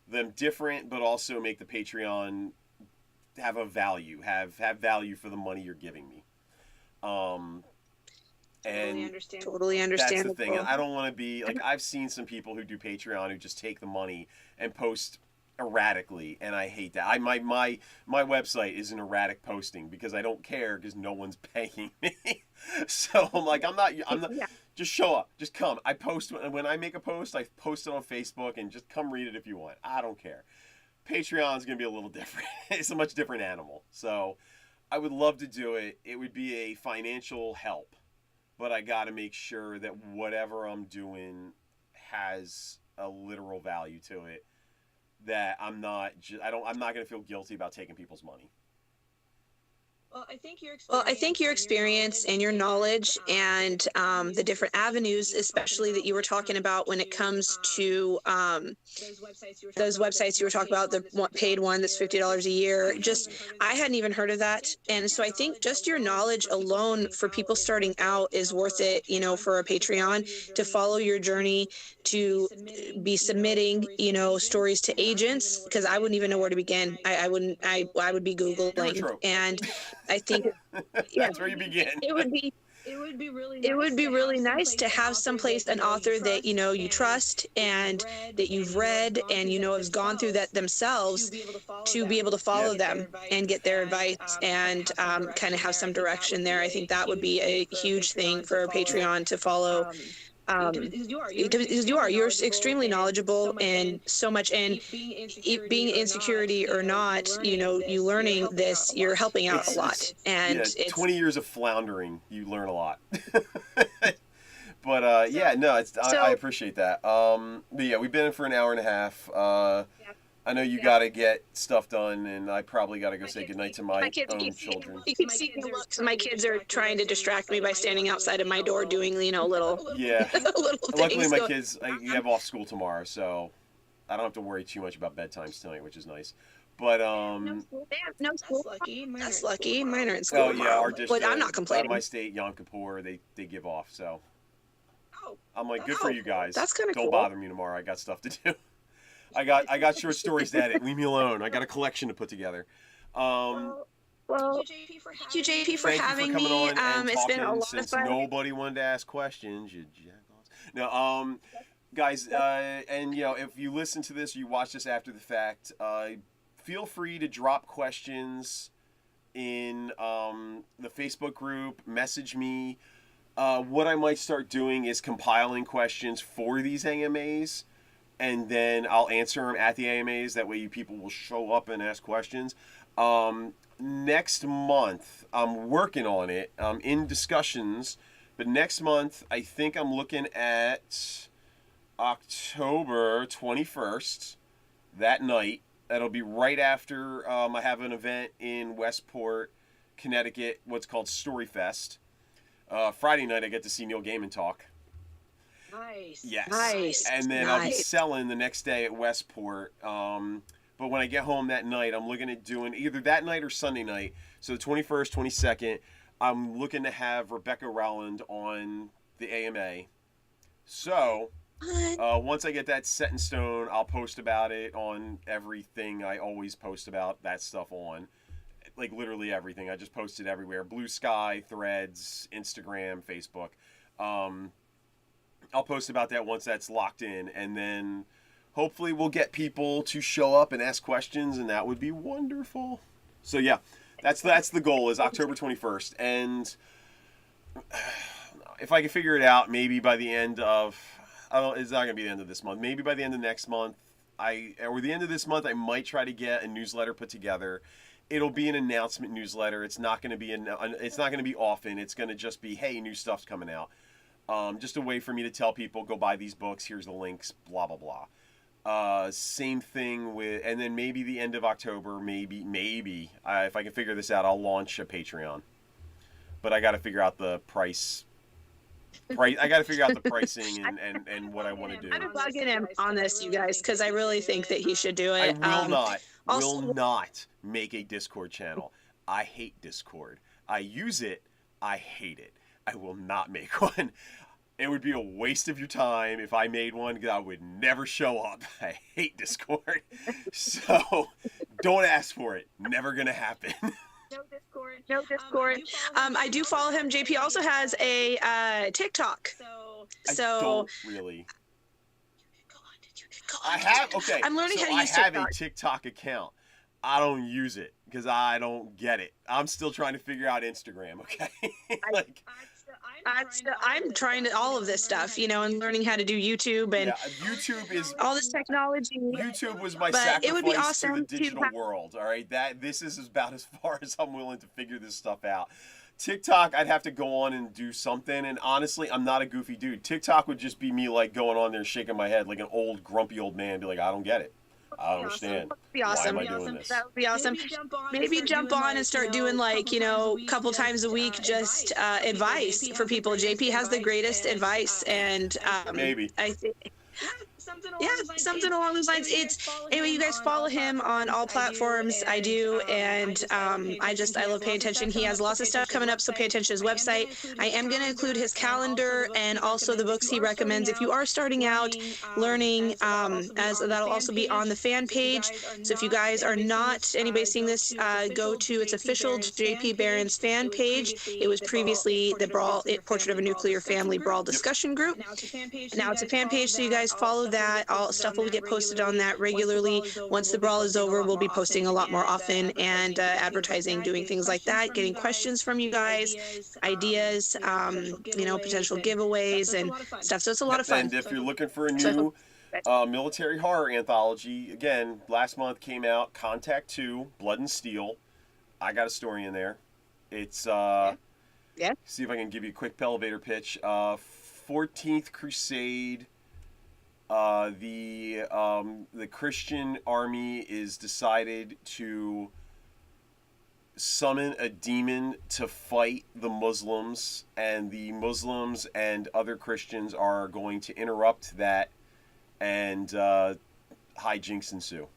them different, but also make the Patreon have a value, have value for the money you're giving me. And Totally that's the understandable. thing. And I don't want to be like, I've seen some people who do Patreon who just take the money and post erratically, and I hate that. My website is an erratic posting because I don't care because no one's paying me. So I'm like, I'm not. Yeah. Just show up. Just come. I post when I make a post. I post it on Facebook and just come read it if you want. I don't care. Patreon's gonna be a little different. It's a much different animal. So I would love to do it. It would be a financial help, but I got to make sure that whatever I'm doing has a literal value to it. That I'm not going to feel guilty about taking people's money. Well, I think your experience and your knowledge and the different avenues, especially that you were talking about when it comes to those websites you were talking about, the paid one that's $50 a year. Just, I hadn't even heard of that. And so I think just your knowledge alone for people starting out is worth it, you know, for a Patreon, to follow your journey, to be submitting, you know, stories to agents, because I wouldn't even know where to begin. I would be Googling. And I think that's where you begin. It would be really nice to have someplace, an author that you know you trust and that you've read and you know has gone through that themselves, to be able to follow them and get their advice and kind of have some direction there. I think that would be a huge thing for a Patreon to follow. Because you're extremely knowledgeable and so much, and being insecurity or not, you know, you learning this, you're helping out a lot. And it's 20 years of floundering, you learn a lot. But I appreciate that. But yeah, we've been in for an hour and a half. I know you got to get stuff done, and I probably got to go say goodnight to my own children. You keep seeing looks. My kids are trying to distract me by standing outside of my door doing, you know, little little Luckily, things. my kids, you have off school tomorrow, so I don't have to worry too much about bedtimes tonight, which is nice. But they have no school. That's lucky. Mine are in school. Oh yeah, our district. But I'm not complaining. My state, Yom Kippur, they give off, so I'm like, good Oh, for you guys. that's kinda Don't cool. bother me tomorrow. I got stuff to do. I got short stories to edit. Leave me alone. I got a collection to put together. Well, thank you, JP, for Thank having you for coming me. on and It's been a talking lot of since fun. nobody wanted to ask questions. You jackass. No, guys, and you know, if you listen to this, you watch this after the fact, feel free to drop questions in the Facebook group. Message me. What I might start doing is compiling questions for these AMAs, and then I'll answer them at the AMAs. That way, people will show up and ask questions. Next month, I'm working on it. I'm in discussions, but next month, I think I'm looking at October 21st, that night. That'll be right after I have an event in Westport, Connecticut, what's called StoryFest. Friday night, I get to see Neil Gaiman talk. Nice. Yes. Nice. And then I'll be selling the next day at Westport. But when I get home that night, I'm looking at doing either that night or Sunday night. So the 21st, 22nd, I'm looking to have Rebecca Rowland on the AMA. So once I get that set in stone, I'll post about it on everything I always post about that stuff on. Like literally everything. I just post it everywhere. Blue Sky, Threads, Instagram, Facebook. I'll post about that once that's locked in, and then hopefully we'll get people to show up and ask questions, and that would be wonderful. So yeah, that's the goal, is October 21st. And if I can figure it out, maybe by the end of, it's not gonna be the end of this month. Maybe by the end of next month, or the end of this month, I might try to get a newsletter put together. It'll be an announcement newsletter. It's not gonna be often. It's gonna just be, hey, new stuff's coming out. Just a way for me to tell people, go buy these books, here's the links, blah, blah, blah. Same thing with, and then maybe the end of October, maybe, if I can figure this out, I'll launch a Patreon. But I got to figure out the price I got to figure out the pricing and what I want to do. I've been bugging him on this, you guys, because I really think that he should do it. I also, will not make a Discord channel. I hate Discord. I use it. I hate it. I will not make one. It would be a waste of your time if I made one because I would never show up. I hate Discord. So don't ask for it. Never going to happen. No Discord. No Discord. I do follow him. JP also has a TikTok. So I don't really. I have. Okay. I'm learning how to use TikTok. I TikTok. have a TikTok account. I don't use it because I don't get it. I'm still trying to figure out Instagram. Okay. I'm trying to all of this stuff, you know, and learning how to do YouTube and YouTube is all this technology. YouTube was my But sacrifice it would be awesome to the digital have- world. All right, this is about as far as I'm willing to figure this stuff out. TikTok, I'd have to go on and do something, and honestly, I'm not a goofy dude. TikTok would just be me like going on there shaking my head like an old grumpy old man, be like, I don't get it. I don't understand. That would be awesome. Why am I doing this? That would be awesome. Maybe jump on and start doing like, you know, a couple times a week, just advice for people. JP has the greatest advice, and Maybe. I think. Something along those lines. Anyway, you guys follow him on all platforms. I do, and I love paying attention. He has lots of stuff coming up, so pay attention to his website. I am going to include his calendar and also the books he recommends. If you are starting out learning, as that'll also be on the fan page. So if you guys are not anybody seeing this, go to its official JP Behrens fan page. It was previously the Portrait of a Nuclear Family Brawl discussion group. Now it's a fan page, so you guys follow that. All stuff will get posted on that regularly. Once the brawl is over, we'll be posting a lot more often and advertising, doing things like that, getting questions from you guys, ideas, you know, potential giveaways and stuff. So it's a lot of fun. And if you're looking for a new military horror anthology, again, last month came out Contact 2, Blood and Steel. I got a story in there. It's see if I can give you a quick elevator pitch. 14th Crusade. The Christian army is decided to summon a demon to fight the Muslims, and the Muslims and other Christians are going to interrupt that, and hijinks ensue.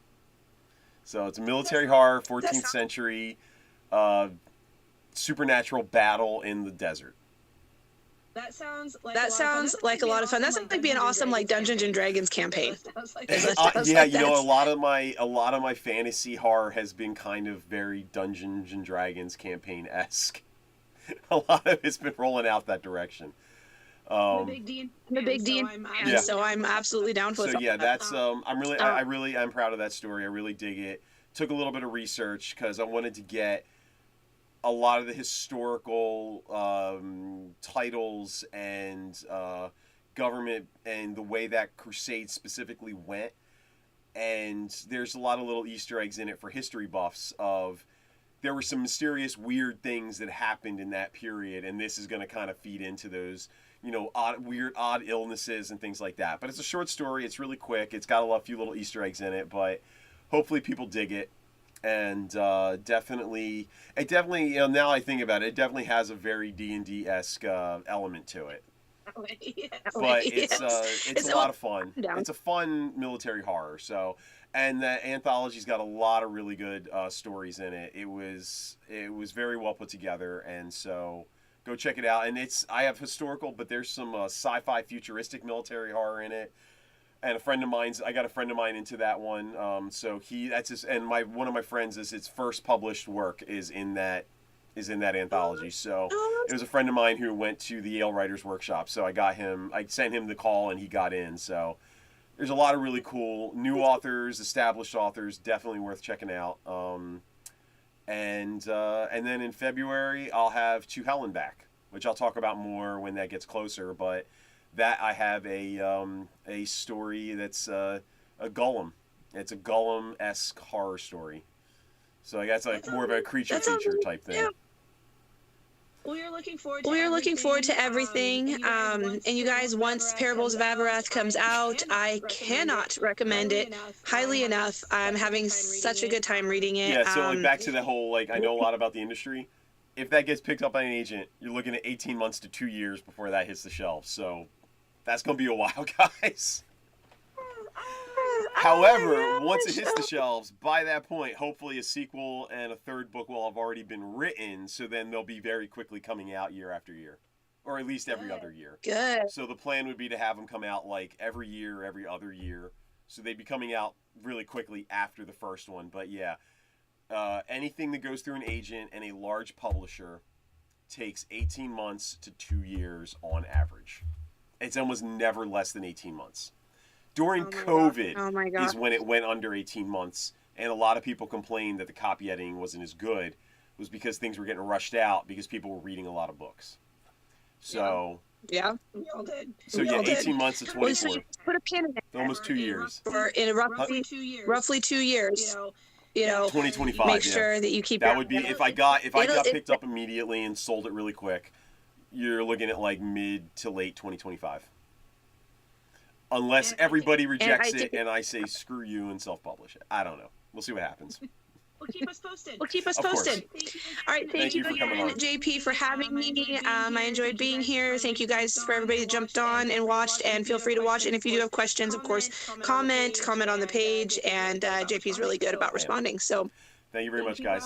So it's a military horror, 14th century, supernatural battle in the desert. That sounds like a lot of fun. That sounds like being an awesome like Dungeons and Dragons campaign. Yeah, you know, a lot of my fantasy horror has been kind of very Dungeons and Dragons campaign-esque. A lot of it's been rolling out that direction. I'm a big D&D fan, so I'm absolutely down for it. So yeah, that's I'm proud of that story. I really dig it. Took a little bit of research because I wanted to get a lot of the historical titles and government and the way that crusade specifically went. And there's a lot of little Easter eggs in it for history buffs of there were some mysterious weird things that happened in that period, and this is going to kind of feed into those, you know, odd illnesses and things like that. But it's a short story. It's really quick. It's got a few little Easter eggs in it, but hopefully people dig it. And definitely, you know, now I think about it, it definitely has a very D&D-esque element to it. But it's a lot of fun. It's a fun military horror. So, and the anthology's got a lot of really good stories in it. It was very well put together, and so go check it out. And I have historical, but there's some sci-fi futuristic military horror in it. And I got a friend of mine into that one. So one of my friends is his first published work is in that anthology. So it was a friend of mine who went to the Yale Writers Workshop. So I sent him the call and he got in. So there's a lot of really cool new authors, established authors, definitely worth checking out. And then in February I'll have To Hell and Back, which I'll talk about more when that gets closer, but that I have a story that's a Golem. It's a Golem-esque horror story. So I guess like more of a creature feature type thing. Yeah. We are looking forward to everything. And you guys, once Parables of Avarath comes out, I cannot recommend it highly enough. I'm having such a good time reading it. Yeah, so like back to the whole, like, I know a lot about the industry. if that gets picked up by an agent, you're looking at 18 months to 2 years before that hits the shelves. So that's going to be a while, guys. However, once it hits the shelves, by that point, hopefully a sequel and a third book will have already been written, so then they'll be very quickly coming out year after year. Or at least every other year. Good. So the plan would be to have them come out like every year, every other year. So they'd be coming out really quickly after the first one. But yeah, anything that goes through an agent and a large publisher takes 18 months to 2 years on average. It's almost never less than 18 months. During COVID is when it went under 18 months. And a lot of people complained that the copy editing wasn't as good. It was because things were getting rushed out because people were reading a lot of books. So yeah, we all did. So yeah, 18 months to 24. So you put a pin in it. Almost 2 years. In roughly 2 years. Roughly 2 years. You know, 2025. Make sure that you keep. That would be if I got picked up immediately and sold it really quick. You're looking at like mid to late 2025. Unless everybody rejects it and I say screw you and self-publish it. I don't know. We'll see what happens. Well, keep us posted. All right, thank you again, JP, for having me. I enjoyed being here. Thank you guys for everybody that jumped on and watched, and feel free to watch. And if you do have questions, of course, comment on the page, and JP is really good about responding. So thank you very much, guys.